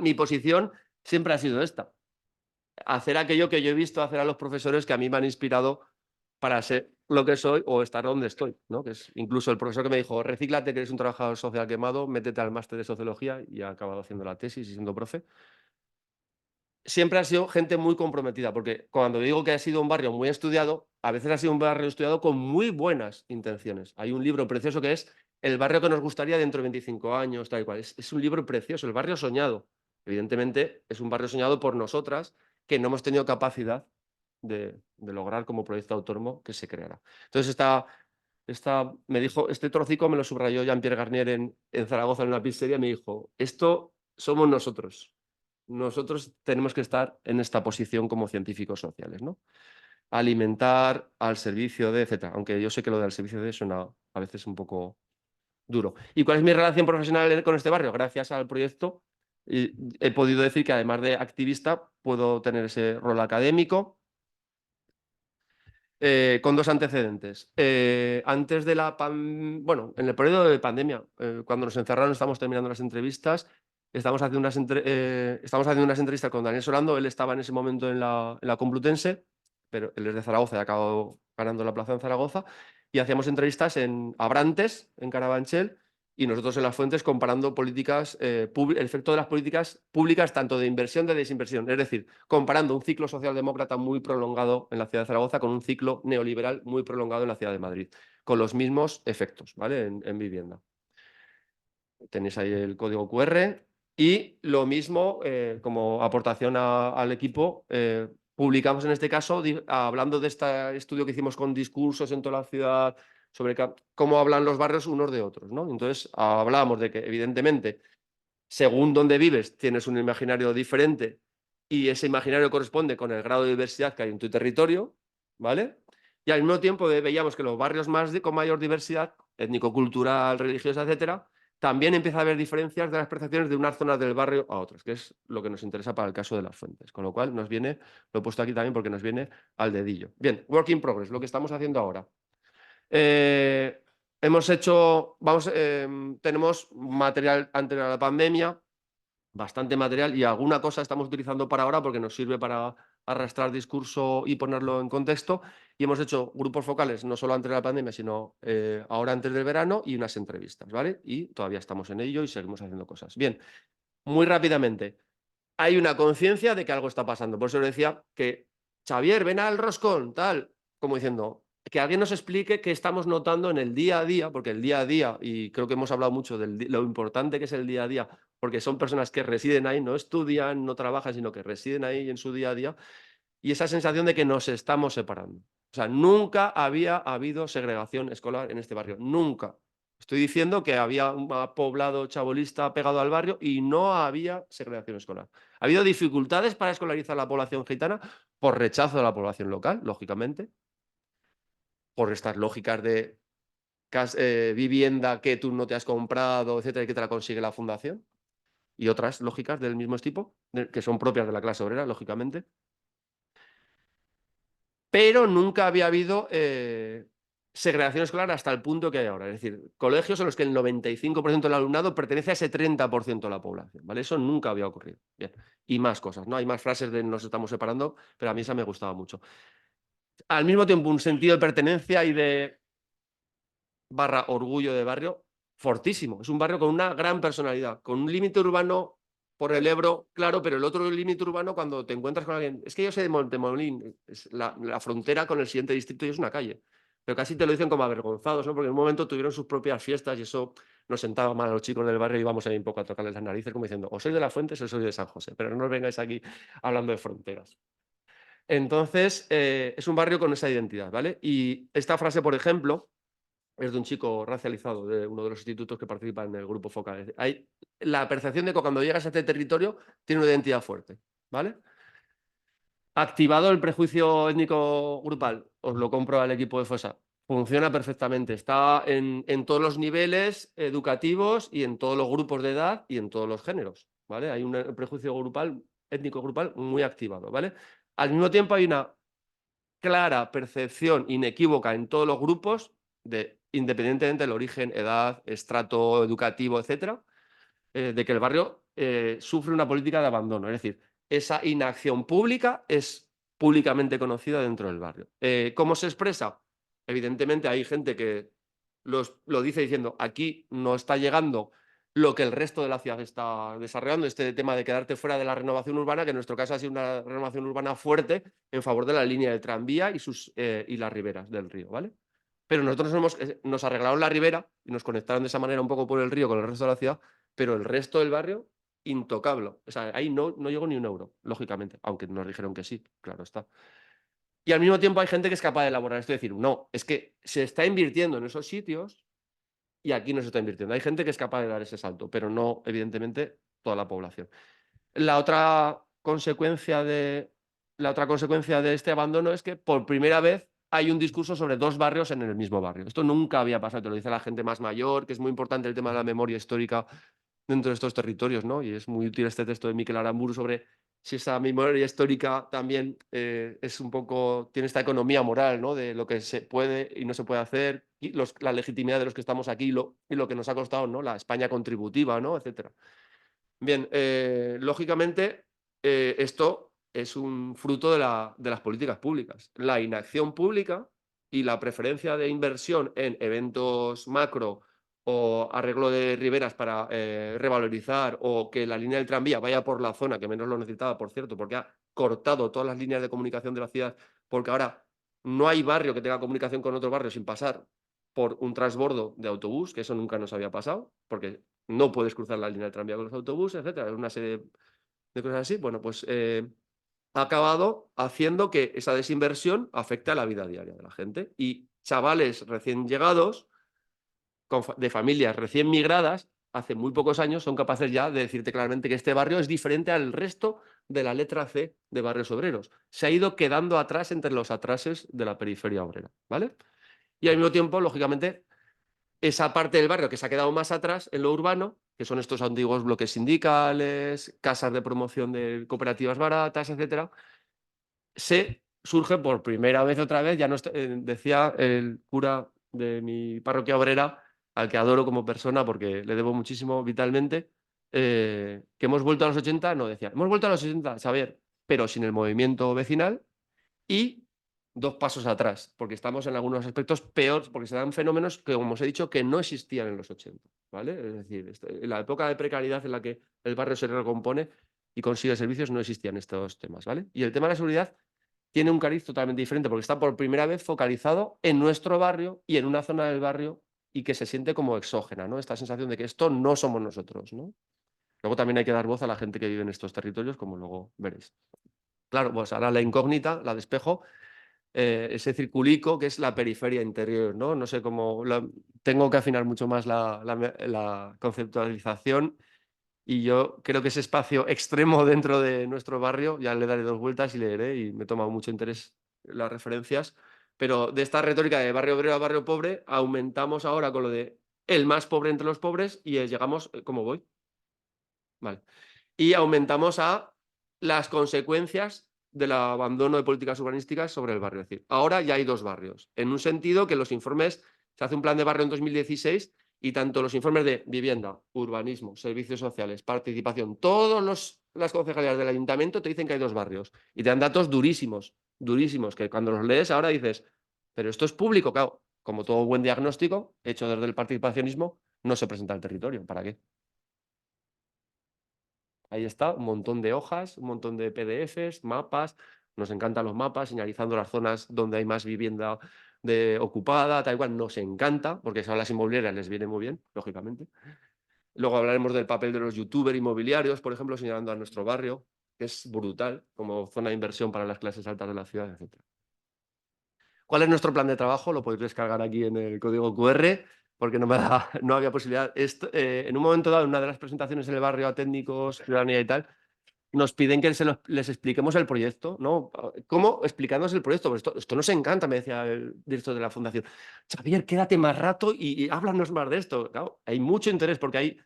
Speaker 1: Mi posición siempre ha sido esta, hacer aquello que yo he visto hacer a los profesores que a mí me han inspirado para ser lo que soy o estar donde estoy, ¿no? Que es incluso el profesor que me dijo, recíclate, que eres un trabajador social quemado, métete al máster de sociología, y ha acabado haciendo la tesis y siendo profe. Siempre ha sido gente muy comprometida, porque cuando digo que ha sido un barrio muy estudiado, a veces ha sido un barrio estudiado con muy buenas intenciones. Hay un libro precioso que es El barrio que nos gustaría dentro de 25 años, tal y cual. Es un libro precioso, el barrio soñado. Evidentemente, es un barrio soñado por nosotras, que no hemos tenido capacidad de lograr como proyecto autónomo que se creara. Entonces, me dijo, este trocico me lo subrayó Jean-Pierre Garnier en Zaragoza, en una pizzería, y me dijo, esto somos nosotros. Nosotros tenemos que estar en esta posición como científicos sociales, ¿no? Alimentar al servicio de, etcétera. Aunque yo sé que lo del servicio de suena a veces un poco duro. ¿Y cuál es mi relación profesional con este barrio? Gracias al proyecto he podido decir que, además de activista, puedo tener ese rol académico, con dos antecedentes. Antes de bueno, en el periodo de pandemia, cuando nos encerraron, estamos terminando las entrevistas, estamos haciendo unas entrevistas con Daniel Solando. Él estaba en ese momento en la Complutense, pero él es de Zaragoza y ha acabado ganando la plaza en Zaragoza, y hacíamos entrevistas en Abrantes, en Carabanchel, y nosotros en Las Fuentes, comparando políticas, el efecto de las políticas públicas, tanto de inversión como de desinversión. Es decir, comparando un ciclo socialdemócrata muy prolongado en la ciudad de Zaragoza con un ciclo neoliberal muy prolongado en la ciudad de Madrid, con los mismos efectos, ¿vale? En vivienda. Tenéis ahí el código QR. Y lo mismo, como aportación al equipo, publicamos en este caso, hablando de este estudio que hicimos con discursos en toda la ciudad, sobre cómo hablan los barrios unos de otros, ¿no? Entonces, hablábamos de que, evidentemente, según donde vives, tienes un imaginario diferente, y ese imaginario corresponde con el grado de diversidad que hay en tu territorio, ¿vale? Y al mismo tiempo veíamos que los barrios con mayor diversidad, étnico-cultural, religiosa, etcétera, también empieza a haber diferencias de las percepciones de unas zonas del barrio a otras, que es lo que nos interesa para el caso de Las Fuentes. Con lo cual lo he puesto aquí también porque nos viene al dedillo. Bien, work in progress, lo que estamos haciendo ahora. Tenemos material anterior a la pandemia, bastante material, y alguna cosa estamos utilizando para ahora porque nos sirve para arrastrar discurso y ponerlo en contexto. Y hemos hecho grupos focales, no solo antes de la pandemia, sino ahora antes del verano, y unas entrevistas, ¿vale? Y todavía estamos en ello y seguimos haciendo cosas. Bien, muy rápidamente. Hay una conciencia de que algo está pasando. Por eso le decía que, Xavier, ven al roscón, tal, como diciendo, que alguien nos explique qué estamos notando en el día a día, porque el día a día, y creo que hemos hablado mucho de lo importante que es el día a día, porque son personas que residen ahí, no estudian, no trabajan, sino que residen ahí en su día a día, y esa sensación de que nos estamos separando. O sea, nunca había habido segregación escolar en este barrio, nunca. Estoy diciendo que había un poblado chabolista pegado al barrio y no había segregación escolar. Ha habido dificultades para escolarizar a la población gitana por rechazo de la población local, lógicamente, por estas lógicas de vivienda que tú no te has comprado, etcétera, y que te la consigue la fundación, y otras lógicas del mismo tipo, que son propias de la clase obrera, lógicamente. pero nunca había habido segregación escolar hasta el punto que hay ahora. Es decir, colegios en los que el 95% del alumnado pertenece a ese 30% de la población, ¿vale? Eso nunca había ocurrido. Bien. Y más cosas, ¿no? Hay más frases de nos estamos separando, pero a mí esa me gustaba mucho. Al mismo tiempo, un sentido de pertenencia y de orgullo de barrio fortísimo. Es un barrio con una gran personalidad, con un límite urbano por el Ebro, claro, pero el otro límite urbano cuando te encuentras con alguien, es que yo soy de Montemolín, es la frontera con el siguiente distrito y es una calle. Pero casi te lo dicen como avergonzados, ¿no? Porque en un momento tuvieron sus propias fiestas y eso nos sentaba mal a los chicos del barrio y íbamos ahí un poco a tocarles las narices como diciendo, o soy de La Fuentes o soy de San José, pero no os vengáis aquí hablando de fronteras. Entonces, es un barrio con esa identidad, ¿vale? Y esta frase, por ejemplo, es de un chico racializado de uno de los institutos que participa en el grupo Focal. Hay la percepción de que cuando llegas a este territorio tiene una identidad fuerte, ¿vale? Activado el prejuicio étnico grupal, os lo compro al equipo de FOSA. Funciona perfectamente, está en todos los niveles educativos y en todos los grupos de edad y en todos los géneros, ¿vale? Hay un prejuicio grupal, étnico grupal muy activado, ¿vale? Al mismo tiempo hay una clara percepción inequívoca en todos los grupos, independientemente del origen, edad, estrato educativo, etcétera, de que el barrio sufre una política de abandono. Es decir, esa inacción pública es públicamente conocida dentro del barrio. ¿Cómo se expresa? Evidentemente hay gente que lo dice diciendo, aquí no está llegando lo que el resto de la ciudad está desarrollando, este tema de quedarte fuera de la renovación urbana, que en nuestro caso ha sido una renovación urbana fuerte en favor de la línea de tranvía y las riberas del río, ¿vale? Pero nosotros nos arreglaron la ribera y nos conectaron de esa manera un poco por el río con el resto de la ciudad, pero el resto del barrio, intocable. O sea, ahí no llegó ni un euro, lógicamente, aunque nos dijeron que sí, claro está. Y al mismo tiempo hay gente que es capaz de elaborar esto y decir, no, es que se está invirtiendo en esos sitios y aquí no se está invirtiendo. Hay gente que es capaz de dar ese salto, pero no, evidentemente, toda la población. La otra consecuencia de este abandono es que por primera vez hay un discurso sobre dos barrios en el mismo barrio. Esto nunca había pasado, te lo dice la gente más mayor, que es muy importante el tema de la memoria histórica dentro de estos territorios, ¿no? Y es muy útil este texto de Miquel Aramburu sobre si esa memoria histórica también es un poco, tiene esta economía moral, ¿no? De lo que se puede y no se puede hacer, y la legitimidad de los que estamos aquí y lo que nos ha costado, ¿no? La España contributiva, ¿no? Etcétera. Bien, lógicamente, esto es un fruto de las políticas públicas. La inacción pública y la preferencia de inversión en eventos macro o arreglo de riberas para revalorizar o que la línea del tranvía vaya por la zona que menos lo necesitaba, por cierto, porque ha cortado todas las líneas de comunicación de la ciudad, porque ahora no hay barrio que tenga comunicación con otro barrio sin pasar por un transbordo de autobús, que eso nunca nos había pasado, porque no puedes cruzar la línea de tranvía con los autobuses, etcétera, una serie de cosas así. Bueno, pues ha acabado haciendo que esa desinversión afecte a la vida diaria de la gente. Y chavales recién llegados, de familias recién migradas, hace muy pocos años, son capaces ya de decirte claramente que este barrio es diferente al resto de la letra C de barrios obreros. Se ha ido quedando atrás entre los atrases de la periferia obrera, ¿vale? Y al mismo tiempo, lógicamente, esa parte del barrio que se ha quedado más atrás en lo urbano, que son estos antiguos bloques sindicales, casas de promoción de cooperativas baratas, etcétera, se surge por primera vez otra vez, ya no decía el cura de mi parroquia obrera, al que adoro como persona porque le debo muchísimo vitalmente, que hemos vuelto a los 80, no decía, hemos vuelto a los 80, saber, pero sin el movimiento vecinal y dos pasos atrás, porque estamos en algunos aspectos peor, porque se dan fenómenos que, como os he dicho, que no existían en los 80, ¿vale? Es decir, en la época de precariedad en la que el barrio se recompone y consigue servicios no existían estos temas, ¿vale? Y el tema de la seguridad tiene un cariz totalmente diferente, porque está por primera vez focalizado en nuestro barrio y en una zona del barrio y que se siente como exógena, ¿no? Esta sensación de que esto no somos nosotros, ¿no? Luego también hay que dar voz a la gente que vive en estos territorios, como luego veréis. Claro, pues ahora la incógnita, la despejo, ese circulico que es la periferia interior, ¿no? No sé cómo... tengo que afinar mucho más la conceptualización y yo creo que ese espacio extremo dentro de nuestro barrio, ya le daré dos vueltas y leeré y me toma mucho interés las referencias, pero de esta retórica de barrio obrero a barrio pobre, aumentamos ahora con lo de el más pobre entre los pobres y llegamos, ¿cómo voy? Vale. Y aumentamos a las consecuencias del abandono de políticas urbanísticas sobre el barrio. Es decir, ahora ya hay 2 barrios. En un sentido que los informes, se hace un plan de barrio en 2016 y tanto los informes de vivienda, urbanismo, servicios sociales, participación, todas las concejalías del ayuntamiento te dicen que hay 2 barrios y te dan datos durísimos, durísimos, que cuando los lees ahora dices, pero esto es público, claro, como todo buen diagnóstico hecho desde el participacionismo, no se presenta al territorio. ¿Para qué? Ahí está, un montón de hojas, un montón de PDFs, mapas. Nos encantan los mapas, señalizando las zonas donde hay más vivienda ocupada, tal cual. Nos encanta, porque a las inmobiliarias les viene muy bien, lógicamente. Luego hablaremos del papel de los youtubers inmobiliarios, por ejemplo, señalando a nuestro barrio, que es brutal como zona de inversión para las clases altas de la ciudad, etc. ¿Cuál es nuestro plan de trabajo? Lo podéis descargar aquí en el código QR, porque no había posibilidad. En un momento dado, en una de las presentaciones en el barrio a técnicos, ciudadanía y tal, nos piden que les expliquemos el proyecto, ¿no? ¿Cómo? Explicándonos el proyecto. Pues esto nos encanta, me decía el director de la fundación. Xavier, quédate más rato y háblanos más de esto. Claro, hay mucho interés porque hay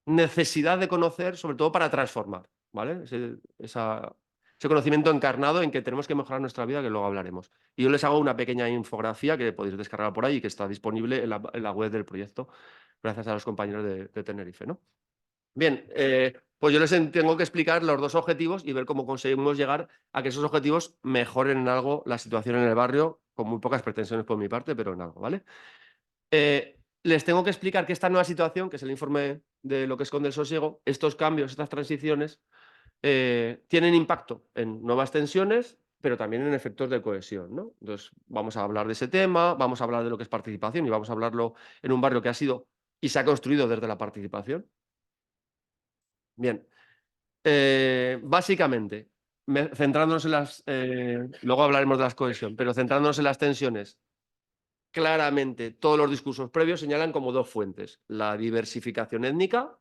Speaker 1: necesidad de conocer, sobre todo para transformar, ¿vale? Ese conocimiento encarnado en que tenemos que mejorar nuestra vida, que luego hablaremos. Y yo les hago una pequeña infografía que podéis descargar por ahí y que está disponible en la web del proyecto, gracias a los compañeros de Tenerife, ¿no? Bien, pues yo tengo que explicar los 2 objetivos y ver cómo conseguimos llegar a que esos objetivos mejoren en algo la situación en el barrio, con muy pocas pretensiones por mi parte, pero en algo, ¿vale? Les tengo que explicar que esta nueva situación, que es el informe de lo que esconde el sosiego, estos cambios, estas transiciones, tienen impacto en nuevas tensiones, pero también en efectos de cohesión, ¿no? Entonces, vamos a hablar de ese tema, vamos a hablar de lo que es participación y vamos a hablarlo en un barrio que ha sido y se ha construido desde la participación. Bien, básicamente, centrándonos en luego hablaremos de la cohesión, pero centrándonos en las tensiones, claramente todos los discursos previos señalan como 2 fuentes: la diversificación étnica,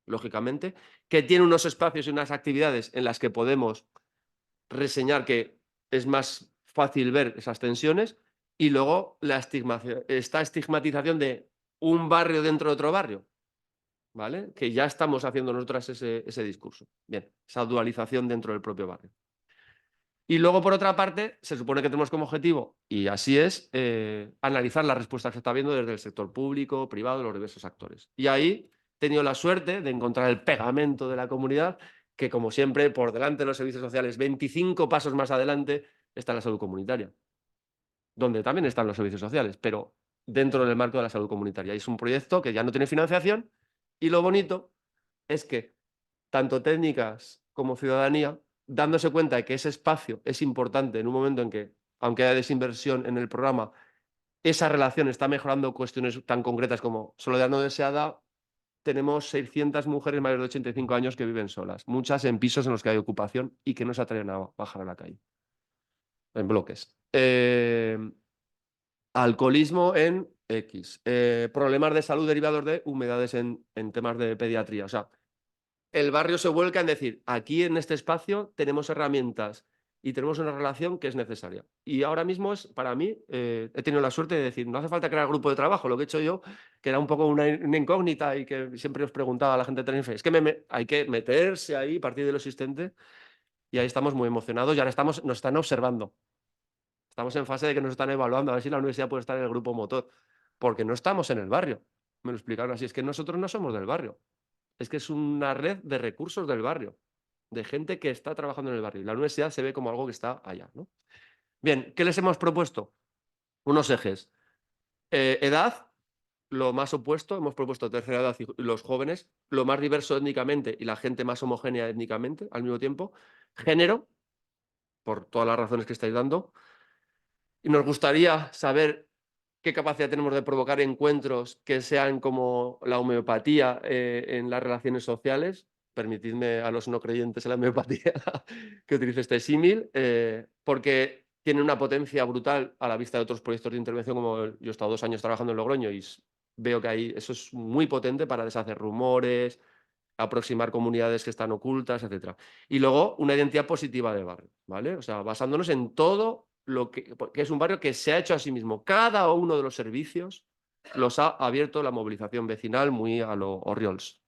Speaker 1: lógicamente, que tiene unos espacios y unas actividades en las que podemos reseñar que es más fácil ver esas tensiones, y luego esta estigmatización de un barrio dentro de otro barrio, ¿vale? Que ya estamos haciendo nosotras ese discurso. Bien, esa dualización dentro del propio barrio. Y luego, por otra parte, se supone que tenemos como objetivo, y así es, analizar la respuesta que se está viendo desde el sector público, privado, los diversos actores. Y ahí he tenido la suerte de encontrar el pegamento de la comunidad, que como siempre, por delante de los servicios sociales, 25 pasos más adelante, está la salud comunitaria, donde también están los servicios sociales, pero dentro del marco de la salud comunitaria. Y es un proyecto que ya no tiene financiación, y lo bonito es que tanto técnicas como ciudadanía, dándose cuenta de que ese espacio es importante en un momento en que, aunque haya desinversión en el programa, esa relación está mejorando cuestiones tan concretas como soledad no deseada. Tenemos 600 mujeres mayores de 85 años que viven solas, muchas en pisos en los que hay ocupación y que no se atreven a bajar a la calle, en bloques. Alcoholismo en X. Problemas de salud derivados de humedades en temas de pediatría. O sea, el barrio se vuelca en decir, aquí en este espacio tenemos herramientas y tenemos una relación que es necesaria. Y ahora mismo para mí, he tenido la suerte de decir, no hace falta crear grupo de trabajo, lo que he hecho yo, que era un poco una incógnita y que siempre os preguntaba a la gente de Tenerife, es que hay que meterse ahí, partir de lo existente, y ahí estamos muy emocionados y ahora nos están observando. Estamos en fase de que nos están evaluando, a ver si la universidad puede estar en el grupo motor, porque no estamos en el barrio. Me lo explicaron así, es que nosotros no somos del barrio. Es que es una red de recursos del barrio, de gente que está trabajando en el barrio. Y la universidad se ve como algo que está allá, ¿no? Bien, ¿qué les hemos propuesto? Unos ejes. Edad, lo más opuesto, hemos propuesto tercera edad y los jóvenes, lo más diverso étnicamente y la gente más homogénea étnicamente al mismo tiempo. Género, por todas las razones que estáis dando. Y nos gustaría saber qué capacidad tenemos de provocar encuentros que sean como la homeopatía en las relaciones sociales. Permitidme a los no creyentes en la homeopatía que utilice este símil, porque tiene una potencia brutal a la vista de otros proyectos de intervención, como yo he estado 2 años trabajando en Logroño y veo que eso es muy potente para deshacer rumores, aproximar comunidades que están ocultas, etcétera. Y luego una identidad positiva de barrio, ¿vale? O sea, basándonos en todo lo que es un barrio que se ha hecho a sí mismo. Cada uno de los servicios los ha abierto la movilización vecinal muy a lo Orriols.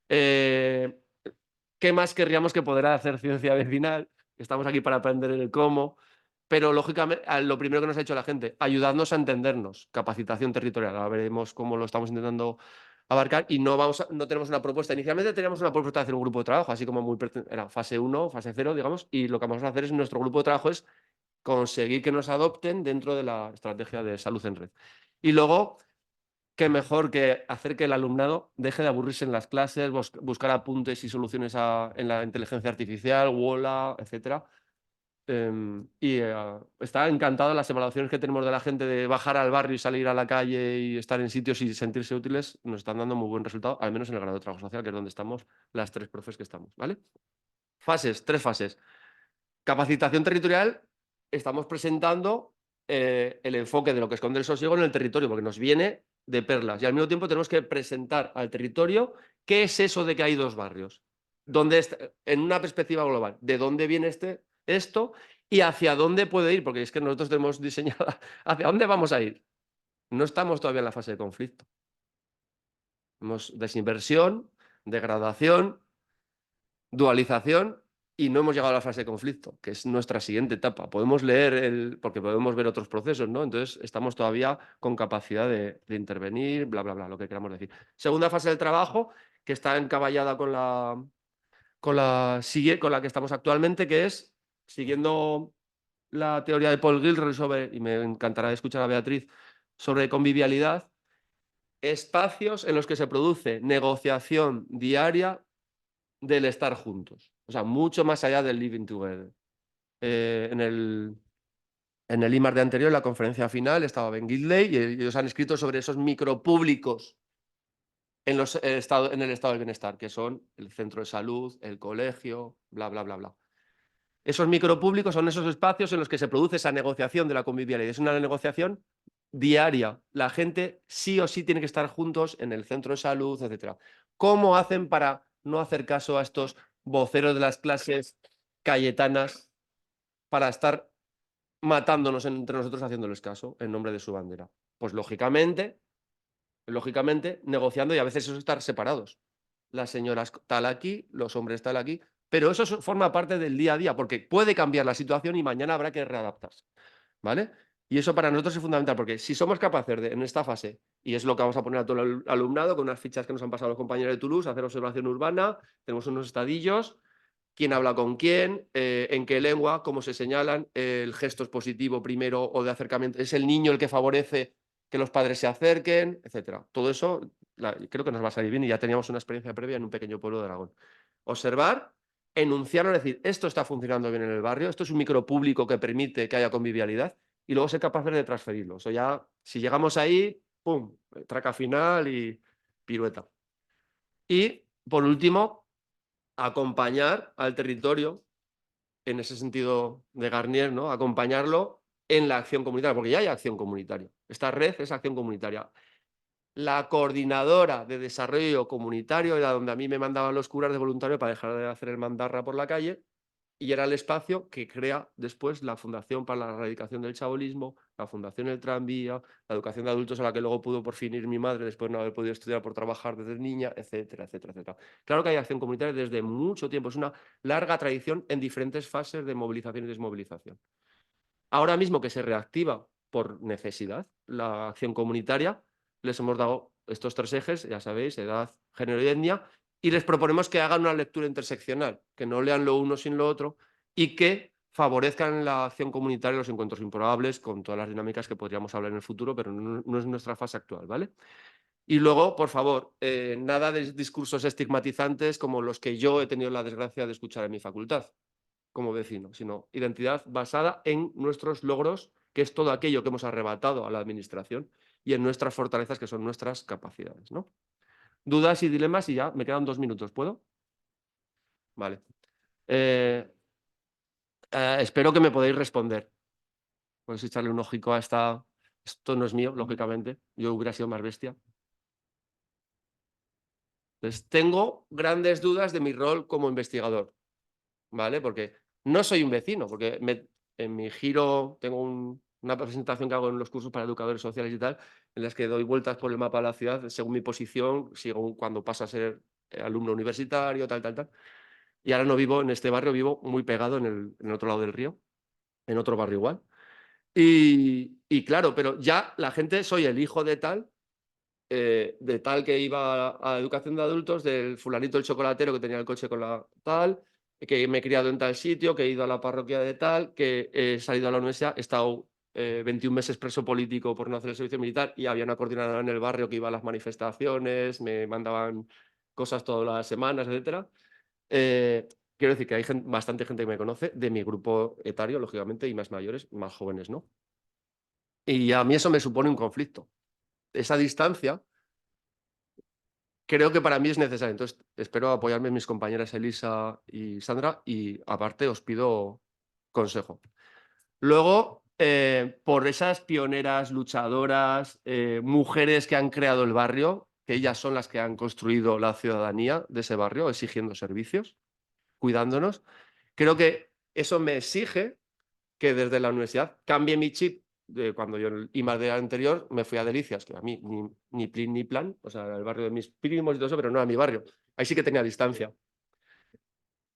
Speaker 1: ¿Qué más querríamos que poder hacer ciencia vecinal? estamos aquí para aprender el cómo, pero lógicamente lo primero que nos ha hecho la gente, ayudarnos a entendernos, capacitación territorial. Ahora veremos cómo lo estamos intentando abarcar y no tenemos una propuesta. Inicialmente teníamos una propuesta de hacer un grupo de trabajo, así como era fase 1, fase 0, digamos, y lo que vamos a hacer es nuestro grupo de trabajo es conseguir que nos adopten dentro de la estrategia de salud en red. Y luego, qué mejor que hacer que el alumnado deje de aburrirse en las clases, buscar apuntes y soluciones en la inteligencia artificial, Wola, etcétera. Está encantado las evaluaciones que tenemos de la gente de bajar al barrio y salir a la calle y estar en sitios y sentirse útiles, nos están dando muy buen resultado, al menos en el grado de trabajo social, que es donde estamos las 3 profes que estamos, ¿vale? Fases, 3 fases. Capacitación territorial, estamos presentando el enfoque de lo que esconde el sosiego en el territorio, porque nos viene de perlas. Y al mismo tiempo tenemos que presentar al territorio qué es eso de que hay 2 barrios. En una perspectiva global, de dónde viene esto y hacia dónde puede ir, porque es que nosotros tenemos diseñado hacia dónde vamos a ir. No estamos todavía en la fase de conflicto. Hemos desinversión, degradación, dualización y no hemos llegado a la fase de conflicto, que es nuestra siguiente etapa. Podemos leer porque podemos ver otros procesos, ¿no? Entonces estamos todavía con capacidad de intervenir, bla, bla, bla, lo que queramos decir. Segunda fase del trabajo, que está encaballada con la que estamos actualmente, que es, siguiendo la teoría de Paul Gilroy y me encantará escuchar a Beatriz, sobre convivialidad, espacios en los que se produce negociación diaria del estar juntos. O sea, mucho más allá del living together. En el IMAR de anterior, en la conferencia final, estaba Ben Gidley y ellos han escrito sobre esos micropúblicos en el estado del bienestar, que son el centro de salud, el colegio, bla, bla, bla, bla. Esos micropúblicos son esos espacios en los que se produce esa negociación de la convivialidad. Es una negociación diaria. La gente sí o sí tiene que estar juntos en el centro de salud, etcétera. ¿Cómo hacen para no hacer caso a estos voceros de las clases cayetanas para estar matándonos entre nosotros haciéndoles caso en nombre de su bandera? Pues lógicamente, negociando y a veces eso es estar separados. Las señoras tal aquí, los hombres tal aquí, pero eso forma parte del día a día, porque puede cambiar la situación y mañana habrá que readaptarse, ¿vale? Y eso para nosotros es fundamental, porque si somos capaces de, en esta fase, y es lo que vamos a poner a todo el alumnado, con unas fichas que nos han pasado los compañeros de Toulouse, hacer observación urbana, tenemos unos estadillos, quién habla con quién, en qué lengua, cómo se señalan, el gesto es positivo primero o de acercamiento, es el niño el que favorece que los padres se acerquen, etcétera. Todo eso creo que nos va a salir bien y ya teníamos una experiencia previa en un pequeño pueblo de Aragón. Observar, enunciarlo, decir, esto está funcionando bien en el barrio, esto es un micropúblico que permite que haya convivialidad y luego ser capaces de transferirlo. O ya, si llegamos ahí, ¡pum!, traca final y pirueta. Y, por último, acompañar al territorio en ese sentido de Garnier, ¿no? Acompañarlo en la acción comunitaria, porque ya hay acción comunitaria. Esta red es acción comunitaria. La coordinadora de desarrollo comunitario era donde a mí me mandaban los curas de voluntario para dejar de hacer el mandarra por la calle, y era el espacio que crea después la Fundación para la Erradicación del Chabolismo, la Fundación El Tranvía, la educación de adultos a la que luego pudo por fin ir mi madre después de no haber podido estudiar por trabajar desde niña, etcétera, etcétera, etcétera. Claro que hay acción comunitaria desde mucho tiempo, es una larga tradición en diferentes fases de movilización y desmovilización. Ahora mismo que se reactiva por necesidad la acción comunitaria, les hemos dado estos 3 ejes, ya sabéis, edad, género y etnia, y les proponemos que hagan una lectura interseccional, que no lean lo uno sin lo otro y que favorezcan la acción comunitaria y los encuentros improbables con todas las dinámicas que podríamos hablar en el futuro, pero no es nuestra fase actual, ¿vale? Y luego, por favor, nada de discursos estigmatizantes como los que yo he tenido la desgracia de escuchar en mi facultad como vecino, sino identidad basada en nuestros logros, que es todo aquello que hemos arrebatado a la administración, y en nuestras fortalezas, que son nuestras capacidades, ¿no? Dudas y dilemas, y ya me quedan 2 minutos, ¿puedo? Vale. Espero que me podáis responder. Podéis echarle un ojico a esta... Esto no es mío, lógicamente. Yo hubiera sido más bestia. Entonces, tengo grandes dudas de mi rol como investigador, ¿vale? Porque no soy un vecino, porque en mi giro tengo una presentación que hago en los cursos para educadores sociales y tal, en las que doy vueltas por el mapa de la ciudad según mi posición, según cuando paso a ser alumno universitario, tal, tal, tal. Y ahora no vivo en este barrio, vivo muy pegado en el otro lado del río, en otro barrio igual. Y claro, pero ya la gente, soy el hijo de tal que iba a educación de adultos, del fulanito el chocolatero que tenía el coche con la tal, que me he criado en tal sitio, que he ido a la parroquia de tal, que he salido a la universidad, he estado 21 meses preso político por no hacer el servicio militar y había una coordinadora en el barrio que iba a las manifestaciones, me mandaban cosas todas las semanas, etcétera. Quiero decir que hay bastante gente que me conoce de mi grupo etario, lógicamente, y más mayores, más jóvenes, ¿no? Y a mí eso me supone un conflicto. Esa distancia creo que para mí es necesaria. Entonces, espero apoyarme en mis compañeras Elisa y Sandra y aparte os pido consejo. Luego, por esas pioneras, luchadoras, mujeres que han creado el barrio, que ellas son las que han construido la ciudadanía de ese barrio, exigiendo servicios, cuidándonos. Creo que eso me exige que desde la universidad cambie mi chip de cuando yo en el I+D anterior me fui a Delicias, que a mí ni plin ni plan, o sea, era el barrio de mis primos y todo eso, pero no era mi barrio. Ahí sí que tenía distancia.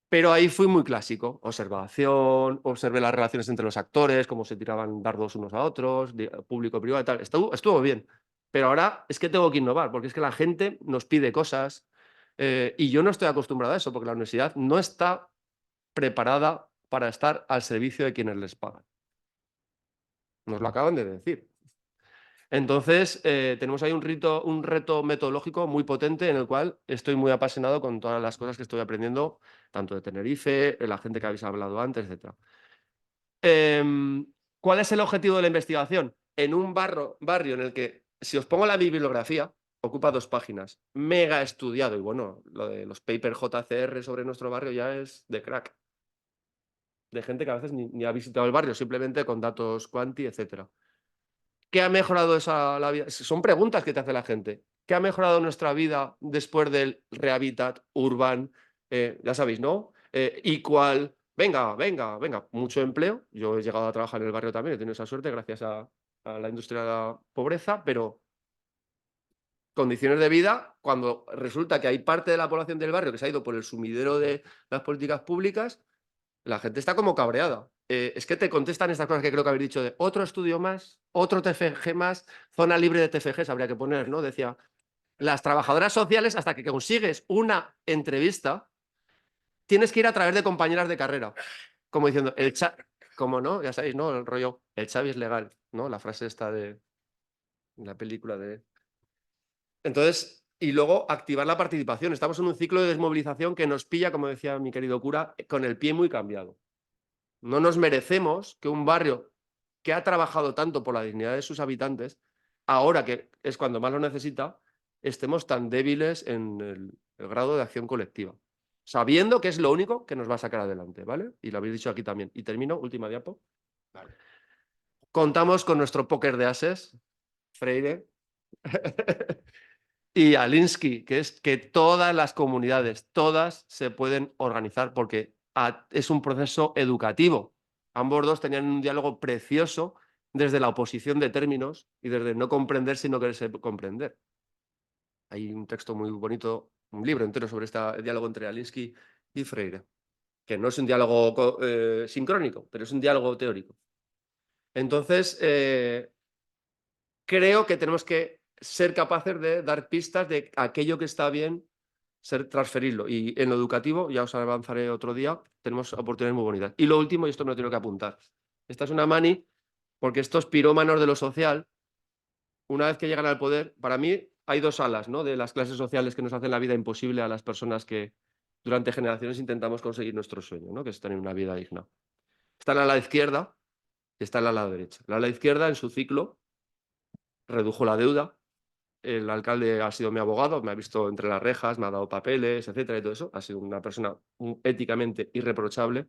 Speaker 1: Pero ahí fui muy clásico, observación, observé las relaciones entre los actores, cómo se tiraban dardos unos a otros, público-privado y tal. Estuvo bien. Pero ahora es que tengo que innovar, porque es que la gente nos pide cosas y yo no estoy acostumbrado a eso, porque la universidad no está preparada para estar al servicio de quienes les pagan. Nos lo acaban de decir. Entonces, tenemos ahí un reto metodológico muy potente en el cual estoy muy apasionado con todas las cosas que estoy aprendiendo, tanto de Tenerife, la gente que habéis hablado antes, etc. ¿Cuál es el objetivo de la investigación? En un barrio en el que, si os pongo la bibliografía, ocupa 2 páginas, mega estudiado, y bueno, lo de los papers JCR sobre nuestro barrio ya es de crack, de gente que a veces ni ha visitado el barrio, simplemente con datos quanti, etcétera. ¿Qué ha mejorado la vida? Son preguntas que te hace la gente. ¿Qué ha mejorado nuestra vida después del Rehabilitat, Urban? Ya sabéis, ¿no? ¿Y cuál? Venga, venga, venga, mucho empleo. Yo he llegado a trabajar en el barrio también, he tenido esa suerte gracias a la industria de la pobreza, pero condiciones de vida, cuando resulta que hay parte de la población del barrio que se ha ido por el sumidero de las políticas públicas, la gente está como cabreada. Es que te contestan estas cosas que creo que habéis dicho de otro estudio más, otro TFG más, zona libre de TFGs habría que poner, ¿no? Decía, las trabajadoras sociales, hasta que consigues una entrevista, tienes que ir a través de compañeras de carrera. Como diciendo, como no, ya sabéis, ¿no? El rollo, el Xavi es legal, ¿no? La frase esta de la película de... Entonces, y luego activar la participación. Estamos en un ciclo de desmovilización que nos pilla, como decía mi querido cura, con el pie muy cambiado. No nos merecemos que un barrio que ha trabajado tanto por la dignidad de sus habitantes, ahora que es cuando más lo necesita, estemos tan débiles en el grado de acción colectiva, sabiendo que es lo único que nos va a sacar adelante, ¿vale? Y lo habéis dicho aquí también. Y termino, última diapo. Vale. Contamos con nuestro póker de ases, Freire, y Alinsky, que es que todas las comunidades, todas se pueden organizar porque es un proceso educativo. Ambos dos tenían un diálogo precioso desde la oposición de términos y desde no comprender sino quererse comprender. Hay un texto muy bonito, un libro entero sobre este diálogo entre Alinsky y Freire, que no es un diálogo sincrónico, pero es un diálogo teórico. Entonces, creo que tenemos que ser capaces de dar pistas de aquello que está bien, transferirlo. Y en lo educativo, ya os avanzaré otro día, tenemos oportunidades muy bonitas. Y lo último, y esto me lo tengo que apuntar, esta es una mani, porque estos pirómanos de lo social, una vez que llegan al poder, para mí hay 2 alas, ¿no? De las clases sociales que nos hacen la vida imposible a las personas que durante generaciones intentamos conseguir nuestro sueño, ¿no? Que es tener una vida digna. Está el ala izquierda y está el ala derecha. La ala izquierda, en su ciclo, redujo la deuda. El alcalde ha sido mi abogado, me ha visto entre las rejas, me ha dado papeles, etcétera, y todo eso. Ha sido una persona éticamente irreprochable.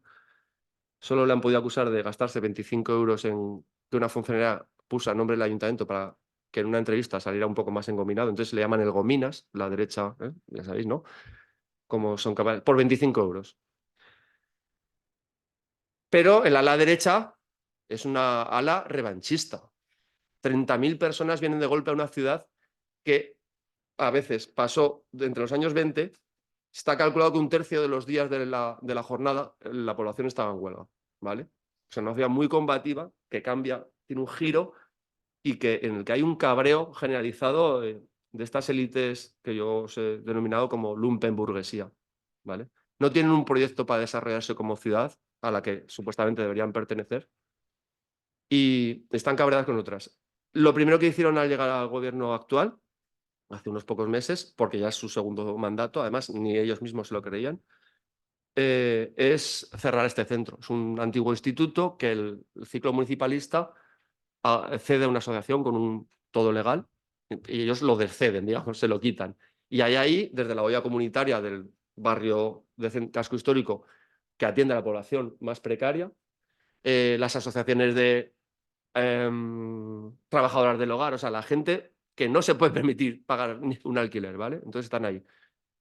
Speaker 1: Solo le han podido acusar de gastarse 25 euros en que una funcionaria puso a nombre del ayuntamiento para que en una entrevista saliera un poco más engominado. Entonces le llaman el gominas, la derecha, ya sabéis, ¿no? Como son capaces, por 25 euros. Pero el ala derecha es una ala revanchista. 30.000 personas vienen de golpe a una ciudad que a veces pasó entre los años 20 está calculado que un tercio de los días de la jornada la población estaba en huelga, ¿vale? O sea, una ciudad muy combativa que cambia, tiene un giro y en el que hay un cabreo generalizado de estas élites que yo os he denominado como lumpenburguesía, ¿vale? No tienen un proyecto para desarrollarse como ciudad a la que supuestamente deberían pertenecer y están cabreadas con otras. Lo primero que hicieron al llegar al gobierno actual, hace unos pocos meses, porque ya es su segundo mandato, además ni ellos mismos se lo creían, es cerrar este centro. Es un antiguo instituto que el ciclo municipalista cede a una asociación con un todo legal y ellos lo desceden, digamos, se lo quitan. Y hay ahí, desde la olla comunitaria del barrio de casco histórico que atiende a la población más precaria, las asociaciones de trabajadoras del hogar, o sea, la gente que no se puede permitir pagar un alquiler, ¿vale? Entonces están ahí.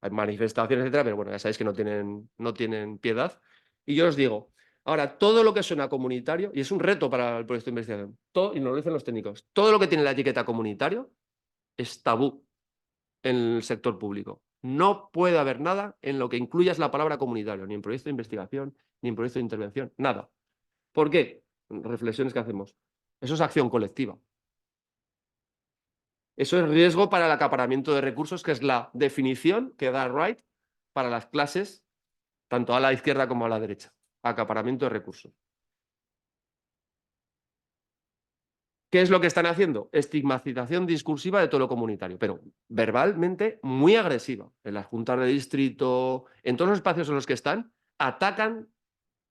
Speaker 1: Hay manifestaciones, etcétera, pero bueno, ya sabéis que no tienen piedad. Y yo os digo, ahora, todo lo que suena comunitario, y es un reto para el proyecto de investigación, y nos lo dicen los técnicos, todo lo que tiene la etiqueta comunitario es tabú en el sector público. No puede haber nada en lo que incluyas la palabra comunitario, ni en proyecto de investigación, ni en proyecto de intervención, nada. ¿Por qué? Reflexiones que hacemos. Eso es acción colectiva. Eso es riesgo para el acaparamiento de recursos, que es la definición que da Wright para las clases, tanto a la izquierda como a la derecha. Acaparamiento de recursos. ¿Qué es lo que están haciendo? Estigmatización discursiva de todo lo comunitario, pero verbalmente muy agresiva. En las juntas de distrito, en todos los espacios en los que están, atacan.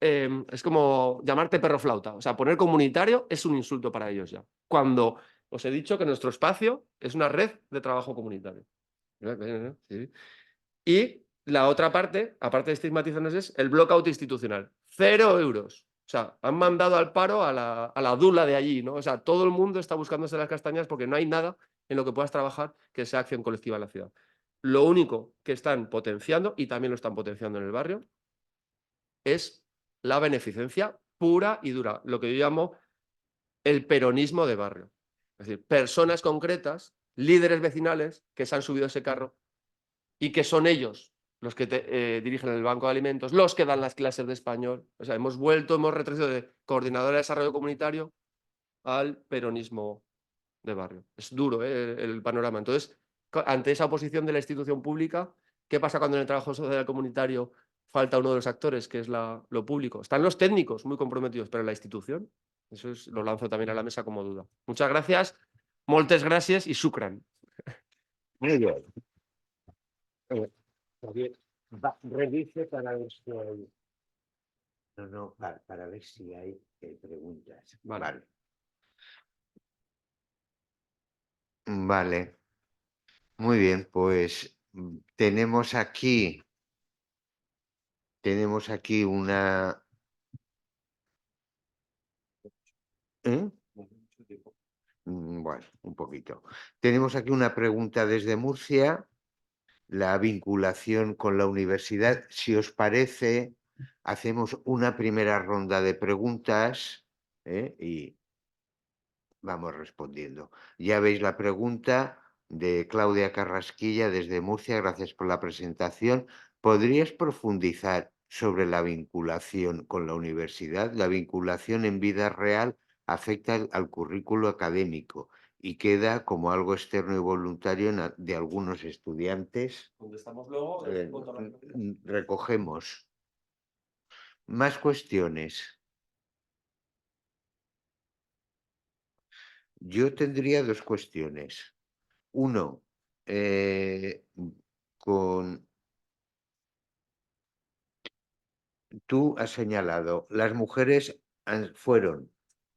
Speaker 1: Es como llamarte perro flauta. O sea, poner comunitario es un insulto para ellos ya. Cuando os he dicho que nuestro espacio es una red de trabajo comunitario. Sí. Y la otra parte, aparte de estigmatizaciones, es el blockout institucional. 0 euros. O sea, han mandado al paro a la dula de allí, ¿no? O sea, todo el mundo está buscándose las castañas porque no hay nada en lo que puedas trabajar que sea acción colectiva en la ciudad. Lo único que están potenciando, y también lo están potenciando en el barrio, es la beneficencia pura y dura, lo que yo llamo el peronismo de barrio. Es decir, personas concretas, líderes vecinales que se han subido a ese carro y que son ellos los que dirigen el banco de alimentos, los que dan las clases de español. O sea, hemos retrocedido de coordinadora de desarrollo comunitario al peronismo de barrio. Es duro el panorama. Entonces, ante esa oposición de la institución pública, ¿qué pasa cuando en el trabajo social comunitario falta uno de los actores, que es lo público? Están los técnicos muy comprometidos, pero la institución, eso lo lanzo también a la mesa como duda. Muchas gracias, moltes gràcies y shukran.
Speaker 2: Muy bien. Javier, revise para ver si hay. No, para ver si hay preguntas.
Speaker 1: Vale.
Speaker 2: Vale. Muy bien, pues tenemos aquí una. ¿Eh? Bueno, un poquito. Tenemos aquí una pregunta desde Murcia, la vinculación con la universidad. Si os parece, hacemos una primera ronda de preguntas y vamos respondiendo. Ya veis la pregunta de Claudia Carrasquilla desde Murcia. Gracias por la presentación. ¿Podrías profundizar sobre la vinculación con la universidad? La vinculación en vida real afecta al currículo académico y queda como algo externo y voluntario de algunos estudiantes.
Speaker 1: Contestamos luego.
Speaker 2: Recogemos. Más cuestiones. Yo tendría dos cuestiones. Uno, tú has señalado, las mujeres fueron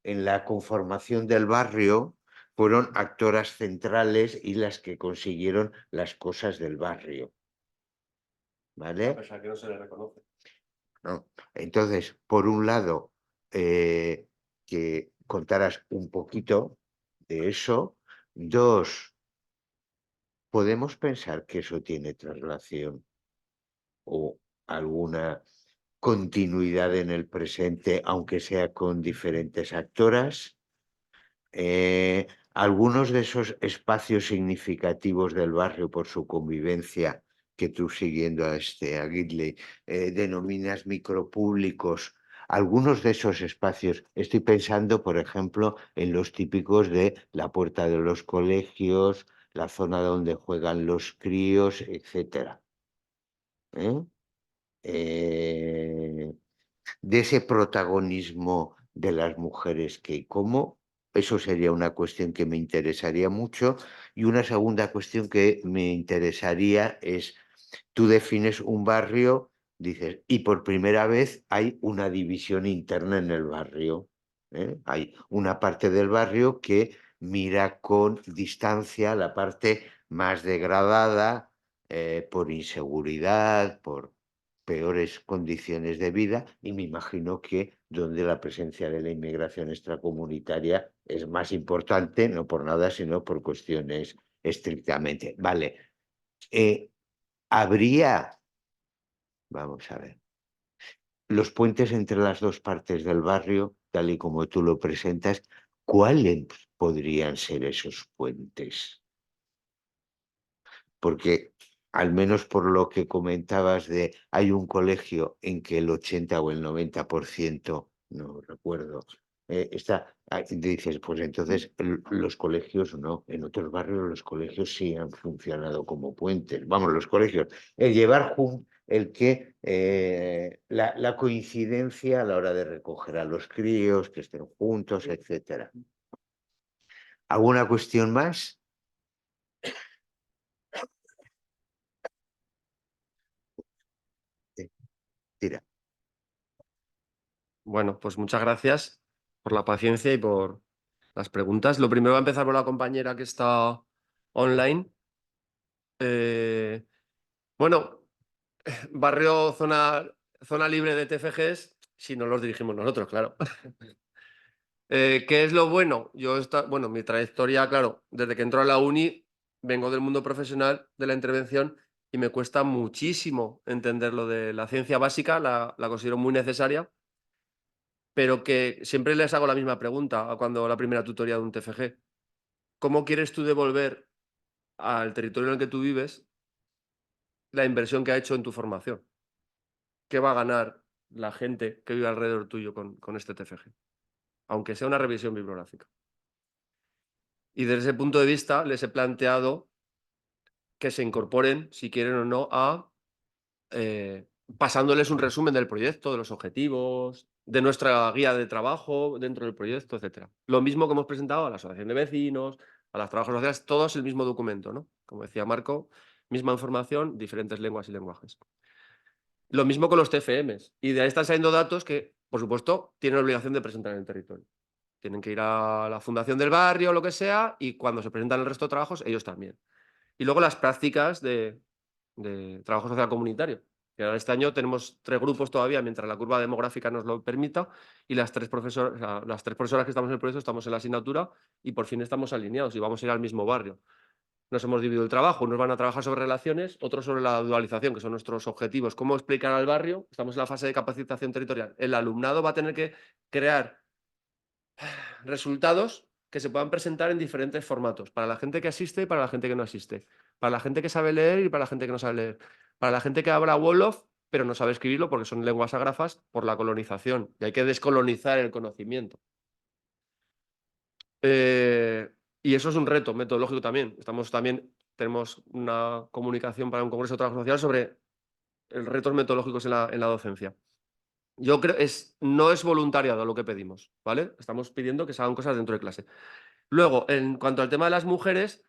Speaker 2: en la conformación del barrio, fueron actoras centrales y las que consiguieron las cosas del barrio. ¿Vale?
Speaker 1: A pesar que no se le reconoce.
Speaker 2: ¿No? Entonces, por un lado, que contaras un poquito de eso. Dos, ¿podemos pensar que eso tiene traslación o alguna continuidad en el presente, aunque sea con diferentes actoras? Algunos de esos espacios significativos del barrio por su convivencia que tú, siguiendo a Gidley, denominas micropúblicos. Algunos de esos espacios, estoy pensando, por ejemplo, en los típicos de la puerta de los colegios, la zona donde juegan los críos, etcétera, ¿eh? Eh, de ese protagonismo de las mujeres que cómo, eso sería una cuestión que me interesaría mucho. Y una segunda cuestión que me interesaría es, tú defines un barrio, dices, y por primera vez hay una división interna en el barrio, ¿eh? Hay una parte del barrio que mira con distancia la parte más degradada, por inseguridad, por peores condiciones de vida, y me imagino que donde la presencia de la inmigración extracomunitaria es más importante, no por nada, sino por cuestiones estrictamente. Vale. Habría, vamos a ver, los puentes entre las dos partes del barrio, tal y como tú lo presentas, ¿cuáles podrían ser esos puentes? Porque, al menos por lo que comentabas de hay un colegio en que el 80 o el 90%, no recuerdo, dices, pues entonces los colegios no, en otros barrios los colegios sí han funcionado como puentes. Vamos, los colegios, el llevar el que la coincidencia a la hora de recoger a los críos, que estén juntos, etcétera. ¿Alguna cuestión más? Tira.
Speaker 1: Bueno, pues muchas gracias por la paciencia y por las preguntas. Lo primero va a empezar por la compañera que está online. Bueno, barrio, zona libre de TFGs, si no los dirigimos nosotros, claro. ¿Qué es lo bueno? Bueno, mi trayectoria, claro, desde que entro a la uni, vengo del mundo profesional de la intervención y me cuesta muchísimo entender lo de la ciencia básica, la considero muy necesaria, pero que siempre les hago la misma pregunta a cuando la primera tutoría de un TFG. ¿Cómo quieres tú devolver al territorio en el que tú vives la inversión que ha hecho en tu formación? ¿Qué va a ganar la gente que vive alrededor tuyo con este TFG? Aunque sea una revisión bibliográfica. Y desde ese punto de vista les he planteado que se incorporen, si quieren o no, pasándoles un resumen del proyecto, de los objetivos, de nuestra guía de trabajo dentro del proyecto, etcétera. Lo mismo que hemos presentado a la asociación de vecinos, a las trabajadoras sociales, todos el mismo documento, ¿no? Como decía Marco, misma información, diferentes lenguas y lenguajes. Lo mismo con los TFMs. Y de ahí están saliendo datos que, por supuesto, tienen obligación de presentar en el territorio. Tienen que ir a la fundación del barrio o lo que sea, y cuando se presentan el resto de trabajos, ellos también. Y luego las prácticas de trabajo social comunitario. Que ahora este año tenemos 3 grupos todavía, mientras la curva demográfica nos lo permita, y las 3 profesoras que estamos en el proyecto estamos en la asignatura y por fin estamos alineados y vamos a ir al mismo barrio. Nos hemos dividido el trabajo, unos van a trabajar sobre relaciones, otros sobre la dualización, que son nuestros objetivos. ¿Cómo explicar al barrio? Estamos en la fase de capacitación territorial. El alumnado va a tener que crear resultados que se puedan presentar en diferentes formatos, para la gente que asiste y para la gente que no asiste, para la gente que sabe leer y para la gente que no sabe leer, para la gente que habla Wolof pero no sabe escribirlo porque son lenguas ágrafas por la colonización y hay que descolonizar el conocimiento. Y eso es un reto metodológico también. Tenemos una comunicación para un congreso de trabajo social sobre retos metodológicos en la docencia. Yo creo no es voluntariado lo que pedimos, ¿vale? Estamos pidiendo que se hagan cosas dentro de clase. Luego, en cuanto al tema de las mujeres,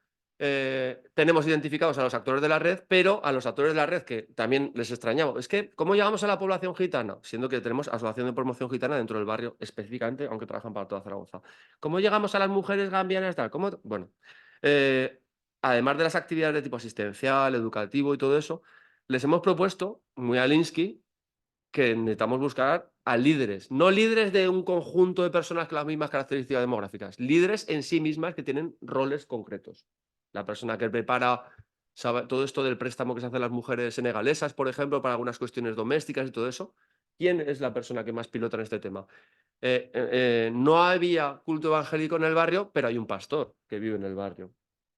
Speaker 1: tenemos identificados a los actores de la red, pero a los actores de la red que también les extrañamos. Es que, ¿cómo llegamos a la población gitana? Siendo que tenemos asociación de promoción gitana dentro del barrio específicamente, aunque trabajan para toda Zaragoza. ¿Cómo llegamos a las mujeres gambianas? Tal? Bueno, eh, además de las actividades de tipo asistencial, educativo y todo eso, les hemos propuesto, muy a Linsky, que necesitamos buscar a líderes, no líderes de un conjunto de personas con las mismas características demográficas, líderes en sí mismas que tienen roles concretos. La persona que prepara todo esto del préstamo que se hace a las mujeres senegalesas, por ejemplo, para algunas cuestiones domésticas y todo eso. ¿Quién es la persona que más pilota en este tema? No había culto evangélico en el barrio, pero hay un pastor que vive en el barrio.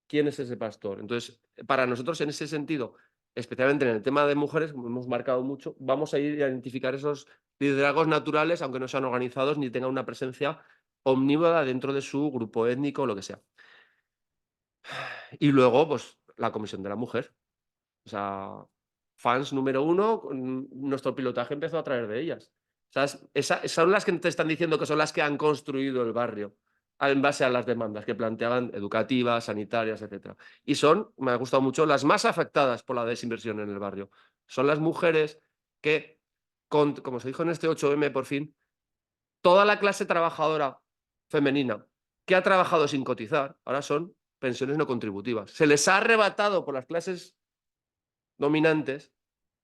Speaker 1: ¿Quién es ese pastor? Entonces, para nosotros, en ese sentido, especialmente en el tema de mujeres, como hemos marcado mucho, vamos a ir a identificar esos liderazgos naturales, aunque no sean organizados ni tengan una presencia omnívoda dentro de su grupo étnico o lo que sea. Y luego, pues, la Comisión de la Mujer. O sea, fans número 1, nuestro pilotaje empezó a traer de ellas. ¿Sabes? Son las que te están diciendo que son las que han construido el barrio, en base a las demandas que planteaban educativas, sanitarias, etcétera. Y son, me ha gustado mucho, las más afectadas por la desinversión en el barrio. Son las mujeres que, como se dijo en este 8M por fin, toda la clase trabajadora femenina que ha trabajado sin cotizar, ahora son pensiones no contributivas. Se les ha arrebatado por las clases dominantes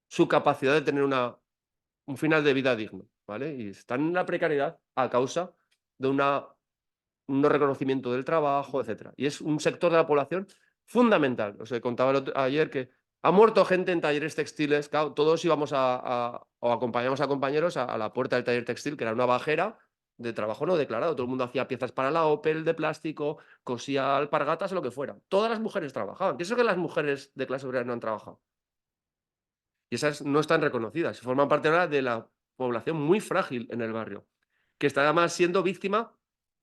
Speaker 1: su capacidad de tener un final de vida digno, ¿vale? Y están en la precariedad a causa de un no reconocimiento del trabajo, etcétera. Y es un sector de la población fundamental. Os contaba ayer que ha muerto gente en talleres textiles. Claro, todos íbamos o acompañamos a compañeros a la puerta del taller textil, que era una bajera de trabajo no declarado. Todo el mundo hacía piezas para la Opel de plástico, cosía alpargatas o lo que fuera. Todas las mujeres trabajaban. ¿Qué es eso que las mujeres de clase obrera no han trabajado? Y esas no están reconocidas. Forman parte ahora de la población muy frágil en el barrio, que está además siendo víctima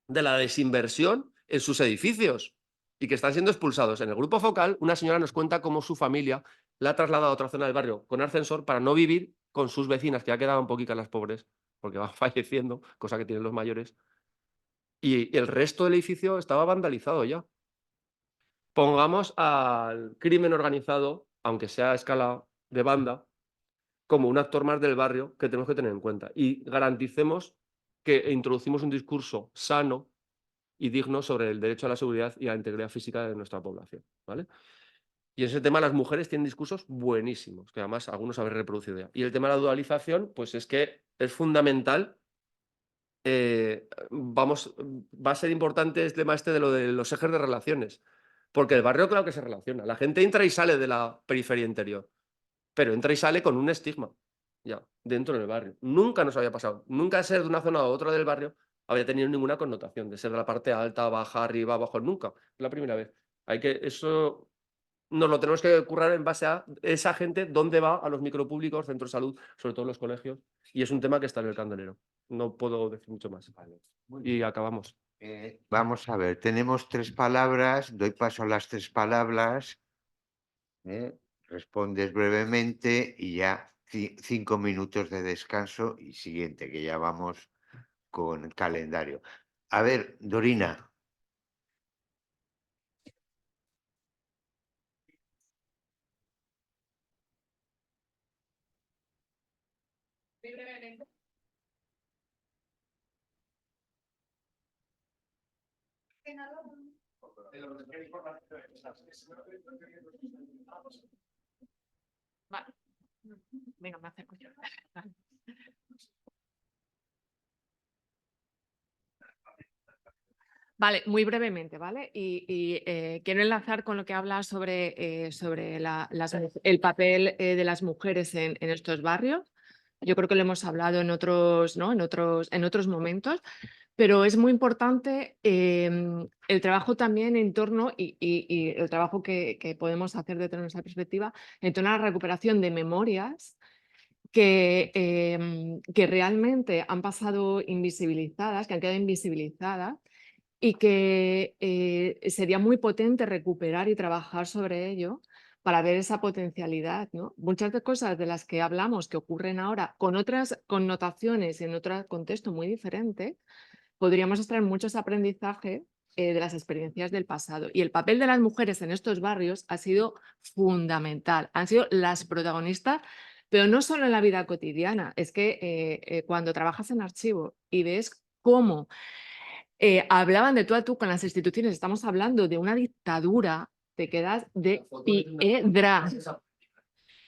Speaker 1: de la desinversión en sus edificios y que están siendo expulsados. En el grupo focal, una señora nos cuenta cómo su familia la ha trasladado a otra zona del barrio con ascensor para no vivir con sus vecinas, que ya quedaban poquitas las pobres, porque van falleciendo, cosa que tienen los mayores, y el resto del edificio estaba vandalizado ya. Pongamos al crimen organizado, aunque sea a escala de banda, como un actor más del barrio que tenemos que tener en cuenta. Y garanticemos que introducimos un discurso sano y digno sobre el derecho a la seguridad y a la integridad física de nuestra población, ¿vale? Y en ese tema las mujeres tienen discursos buenísimos, que además algunos habéis reproducido ya. Y el tema de la dualización, pues es que es fundamental. Va a ser importante el tema este de lo de los ejes de relaciones, porque el barrio claro que se relaciona. La gente entra y sale de la periferia interior, pero entra y sale con un estigma, ya, dentro del barrio. Nunca nos había pasado. Nunca ser de una zona a otra del barrio había tenido ninguna connotación de ser de la parte alta, baja, arriba, abajo, nunca. Es la primera vez. Eso nos lo tenemos que currar en base a esa gente, dónde va a los micropúblicos, centros de salud, sobre todo los colegios, y es un tema que está en el candelero. No puedo decir mucho más.
Speaker 2: Vale.
Speaker 1: Y acabamos.
Speaker 2: Vamos a ver, tenemos 3 palabras, doy paso a las 3 palabras, respondes brevemente y ya 5 minutos de descanso y siguiente, que ya vamos con calendario. A ver, Dorina.
Speaker 3: Vale. Venga, me acerco yo. Vale, muy brevemente, ¿vale? Quiero enlazar con lo que habla sobre el papel de las mujeres en estos barrios. Yo creo que lo hemos hablado en otros, ¿no? en otros momentos, pero es muy importante el trabajo también en torno y el trabajo que podemos hacer desde nuestra perspectiva en torno a la recuperación de memorias que realmente han pasado invisibilizadas, que han quedado invisibilizadas y que sería muy potente recuperar y trabajar sobre ello para ver esa potencialidad, ¿no? Muchas de cosas de las que hablamos que ocurren ahora con otras connotaciones y en otro contexto muy diferente, podríamos extraer muchos aprendizajes de las experiencias del pasado. Y el papel de las mujeres en estos barrios ha sido fundamental, han sido las protagonistas, pero no solo en la vida cotidiana, es que cuando trabajas en archivo y ves cómo hablaban de tú a tú con las instituciones, estamos hablando de una dictadura, te quedas de piedra,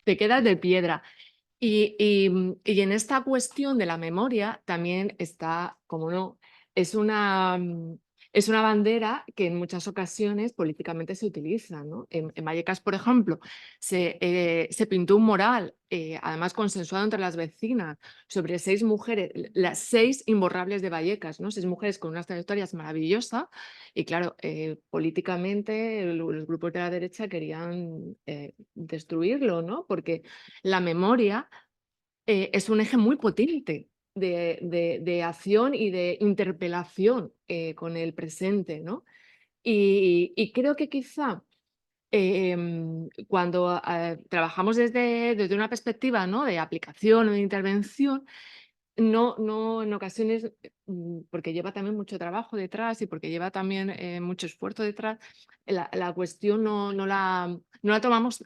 Speaker 3: te quedas de piedra. Y en esta cuestión de la memoria también está, como no, es una es una bandera que en muchas ocasiones políticamente se utiliza, ¿no? En Vallecas, por ejemplo, se pintó un mural, además consensuado entre las vecinas, sobre 6 mujeres, las 6 imborrables de Vallecas, ¿no? 6 mujeres con unas trayectorias maravillosas y claro, políticamente los grupos de la derecha querían destruirlo, ¿no? Porque la memoria es un eje muy potente de acción y de interpelación con el presente, ¿no? Y creo que quizá cuando trabajamos desde una perspectiva, ¿no?, de aplicación o de intervención, no, en ocasiones, porque lleva también mucho trabajo detrás y porque lleva también mucho esfuerzo detrás, la cuestión no la tomamos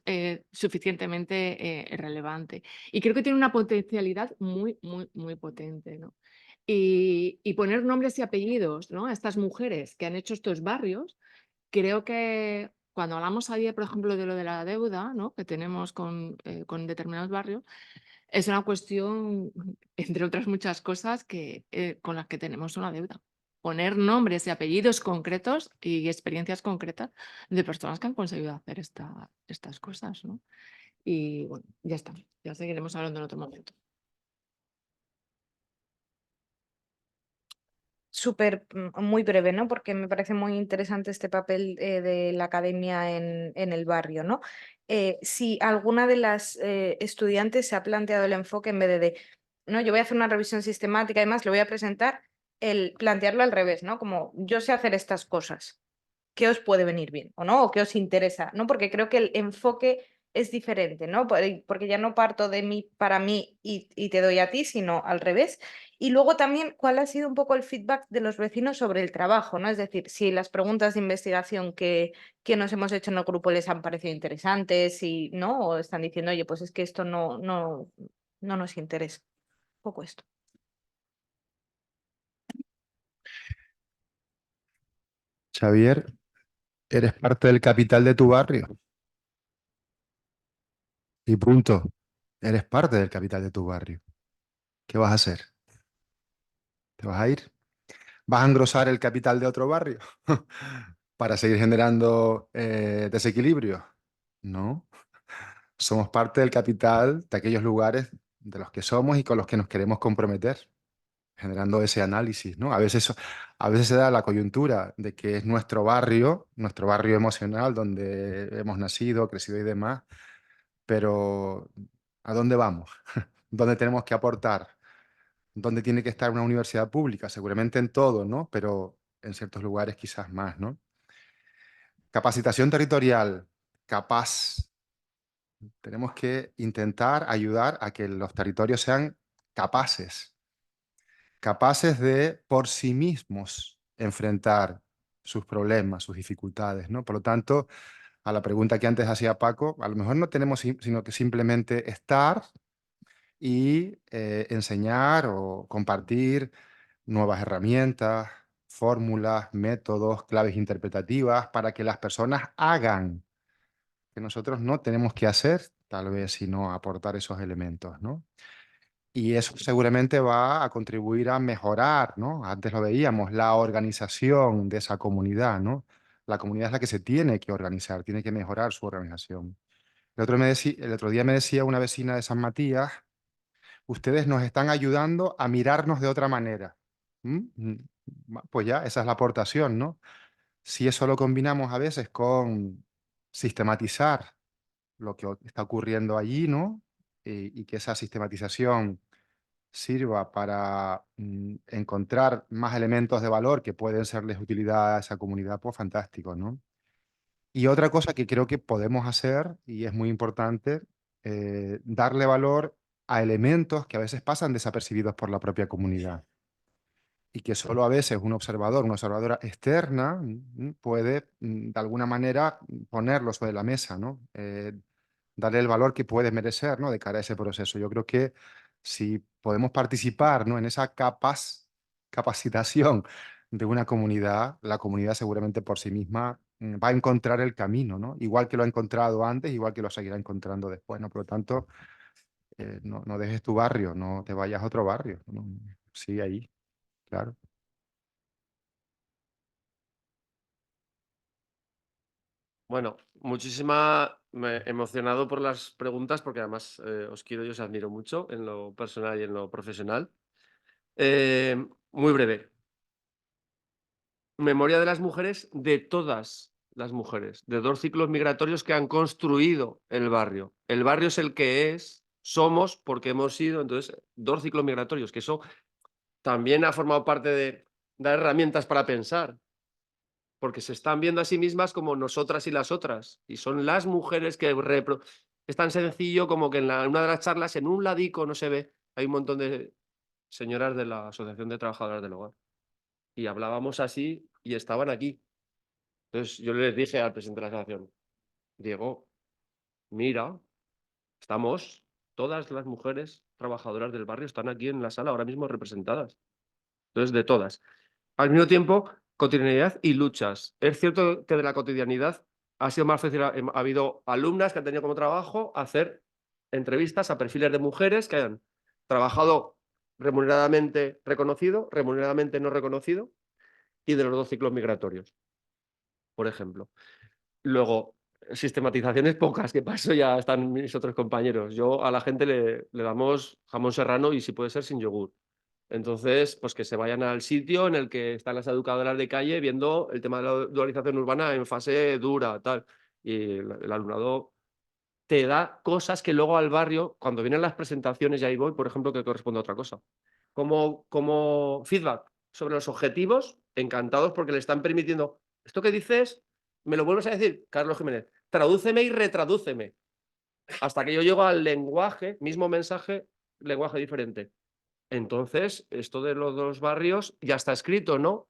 Speaker 3: suficientemente relevante. Y creo que tiene una potencialidad muy, muy, muy potente, ¿no? Y poner nombres y apellidos, ¿no?, a estas mujeres que han hecho estos barrios, creo que cuando hablamos ayer, por ejemplo, de lo de la deuda, ¿no?, que tenemos con determinados barrios, es una cuestión, entre otras muchas cosas, con las que tenemos una deuda. Poner nombres y apellidos concretos y experiencias concretas de personas que han conseguido hacer estas cosas, ¿no? Y bueno, ya está. Ya seguiremos hablando en otro momento.
Speaker 4: Súper, muy breve, ¿no? Porque me parece muy interesante este papel de la academia en el barrio, ¿no? Si alguna de las estudiantes se ha planteado el enfoque en vez no, yo voy a hacer una revisión sistemática, además lo voy a presentar, el plantearlo al revés, ¿no? Como yo sé hacer estas cosas, ¿qué os puede venir bien o no? ¿O qué os interesa? ¿No? Porque creo que el enfoque es diferente, ¿no? Porque ya no parto de mí para mí y te doy a ti, sino al revés. Y luego también, ¿cuál ha sido un poco el feedback de los vecinos sobre el trabajo, ¿no? Es decir, si las preguntas de investigación que nos hemos hecho en el grupo les han parecido interesantes y no, o están diciendo, oye, pues es que esto no nos interesa. Un poco esto.
Speaker 5: Xavier, eres parte del capital de tu barrio. Y punto. Eres parte del capital de tu barrio. ¿Qué vas a hacer? ¿Te vas a ir? ¿Vas a engrosar el capital de otro barrio para seguir generando desequilibrio? No. Somos parte del capital de aquellos lugares de los que somos y con los que nos queremos comprometer, generando ese análisis, ¿no? A veces se da la coyuntura de que es nuestro barrio emocional, donde hemos nacido, crecido y demás, pero ¿a dónde vamos? ¿Dónde tenemos que aportar? ¿Dónde tiene que estar una universidad pública? Seguramente en todo, ¿no? Pero en ciertos lugares quizás más, ¿no? Capacitación territorial, capaz. Tenemos que intentar ayudar a que los territorios sean capaces, capaces de por sí mismos enfrentar sus problemas, sus dificultades, ¿no? Por lo tanto, a la pregunta que antes hacía Paco, a lo mejor no tenemos sino que simplemente estar y enseñar o compartir nuevas herramientas, fórmulas, métodos, claves interpretativas para que las personas hagan, que nosotros no tenemos que hacer, tal vez, sino aportar esos elementos, ¿no? Y eso seguramente va a contribuir a mejorar, ¿no? Antes lo veíamos, la organización de esa comunidad, ¿no? La comunidad es la que se tiene que organizar, tiene que mejorar su organización. El otro día me decía una vecina de San Matías, ustedes nos están ayudando a mirarnos de otra manera. ¿Mm? Pues ya, esa es la aportación, ¿no? Si eso lo combinamos a veces con sistematizar lo que está ocurriendo allí, ¿no? Y que esa sistematización sirva para encontrar más elementos de valor que pueden serles de utilidad a esa comunidad, pues fantástico, ¿no? Y otra cosa que creo que podemos hacer, y es muy importante, darle valor a elementos que a veces pasan desapercibidos por la propia comunidad y que solo a veces un observador, una observadora externa puede de alguna manera ponerlo sobre la mesa, ¿no? Darle el valor que puede merecer, ¿no? De cara a ese proceso. Yo creo que si podemos participar, ¿no? En esa capacitación de una comunidad, la comunidad seguramente por sí misma va a encontrar el camino, ¿no? Igual que lo ha encontrado antes, igual que lo seguirá encontrando después, ¿no? Por lo tanto, no dejes tu barrio, no te vayas a otro barrio, ¿no? Sigue ahí, claro.
Speaker 1: Bueno, emocionado por las preguntas porque además os quiero y os admiro mucho en lo personal y en lo profesional. Muy breve. Memoria de las mujeres, de todas las mujeres, de 2 ciclos migratorios que han construido el barrio. El barrio es el que es, somos porque hemos sido, entonces, 2 ciclos migratorios, que eso también ha formado parte de dar herramientas para pensar, porque se están viendo a sí mismas como nosotras y las otras, y son las mujeres que es tan sencillo como que en una de las charlas, en un ladico, no se ve, hay un montón de señoras de la Asociación de Trabajadoras del Hogar, y hablábamos así y estaban aquí. Entonces yo les dije al presidente de la asociación, Diego, mira, estamos, todas las mujeres trabajadoras del barrio están aquí en la sala ahora mismo representadas. Entonces, de todas. Al mismo tiempo, cotidianidad y luchas. Es cierto que de la cotidianidad ha sido más fácil, ha habido alumnas que han tenido como trabajo hacer entrevistas a perfiles de mujeres que hayan trabajado remuneradamente reconocido, remuneradamente no reconocido, y de los 2 ciclos migratorios, por ejemplo. Luego, sistematizaciones pocas, que para eso ya están mis otros compañeros. Yo a la gente le damos jamón serrano y si puede ser sin yogur. Entonces, pues que se vayan al sitio en el que están las educadoras de calle viendo el tema de la dualización urbana en fase dura, tal. Y el alumnado te da cosas que luego al barrio, cuando vienen las presentaciones, y ahí voy, por ejemplo, que corresponde a otra cosa. Como feedback sobre los objetivos, encantados porque le están permitiendo, esto que dices, me lo vuelves a decir, Carlos Jiménez, tradúceme y retradúceme. Hasta que yo llego al lenguaje, mismo mensaje, lenguaje diferente. Entonces, esto de los 2 barrios ya está escrito, ¿no?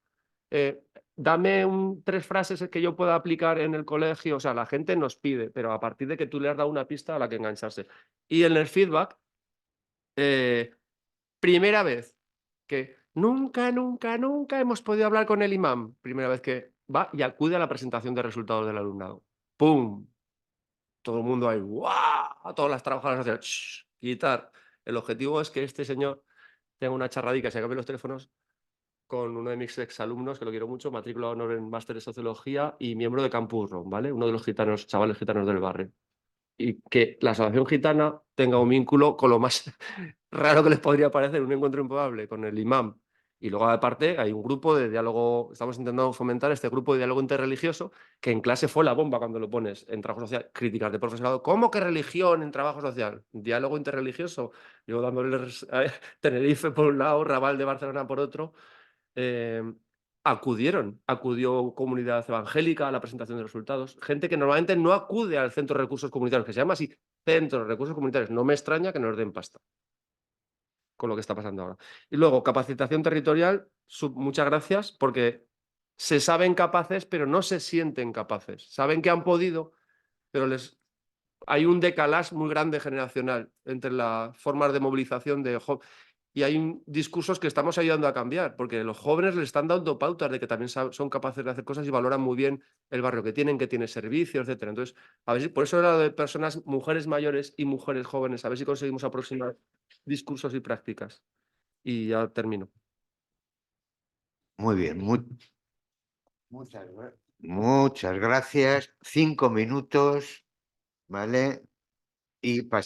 Speaker 1: Dame 3 frases que yo pueda aplicar en el colegio. O sea, la gente nos pide, pero a partir de que tú le has dado una pista a la que engancharse. Y en el feedback, primera vez que nunca, nunca, nunca hemos podido hablar con el imam. Primera vez que va y acude a la presentación de resultados del alumnado. ¡Pum! Todo el mundo ahí, ¡guau! Todas las trabajadoras hacían, "Shh", quitar. El objetivo es que este señor tenga una charradica, se acabe los teléfonos con uno de mis exalumnos, que lo quiero mucho, matrícula de honor en máster de sociología y miembro de Campus Room, ¿vale? Uno de los gitanos, chavales gitanos del barrio. Y que la asociación gitana tenga un vínculo con lo más raro que les podría parecer, un encuentro improbable con el imam. Y luego, aparte, hay un grupo de diálogo, estamos intentando fomentar este grupo de diálogo interreligioso, que en clase fue la bomba cuando lo pones en trabajo social, críticas de profesorado. ¿Cómo que religión en trabajo social? Diálogo interreligioso. Yo dándoles Tenerife por un lado, Raval de Barcelona por otro. Acudió comunidad evangélica a la presentación de resultados, gente que normalmente no acude al centro de recursos comunitarios, que se llama así, centro de recursos comunitarios. No me extraña que nos den pasta con lo que está pasando ahora. Y luego, capacitación territorial, muchas gracias, porque se saben capaces, pero no se sienten capaces. Saben que han podido, pero hay un decalage muy grande generacional entre las formas de movilización de y hay discursos que estamos ayudando a cambiar, porque los jóvenes les están dando pautas de que también son capaces de hacer cosas y valoran muy bien el barrio que tiene servicios, etcétera. Entonces, a ver si, por eso era de personas, mujeres mayores y mujeres jóvenes, a ver si conseguimos aproximar discursos y prácticas. Y ya termino.
Speaker 2: Muy bien, muchas gracias. 5 minutos, ¿vale? Y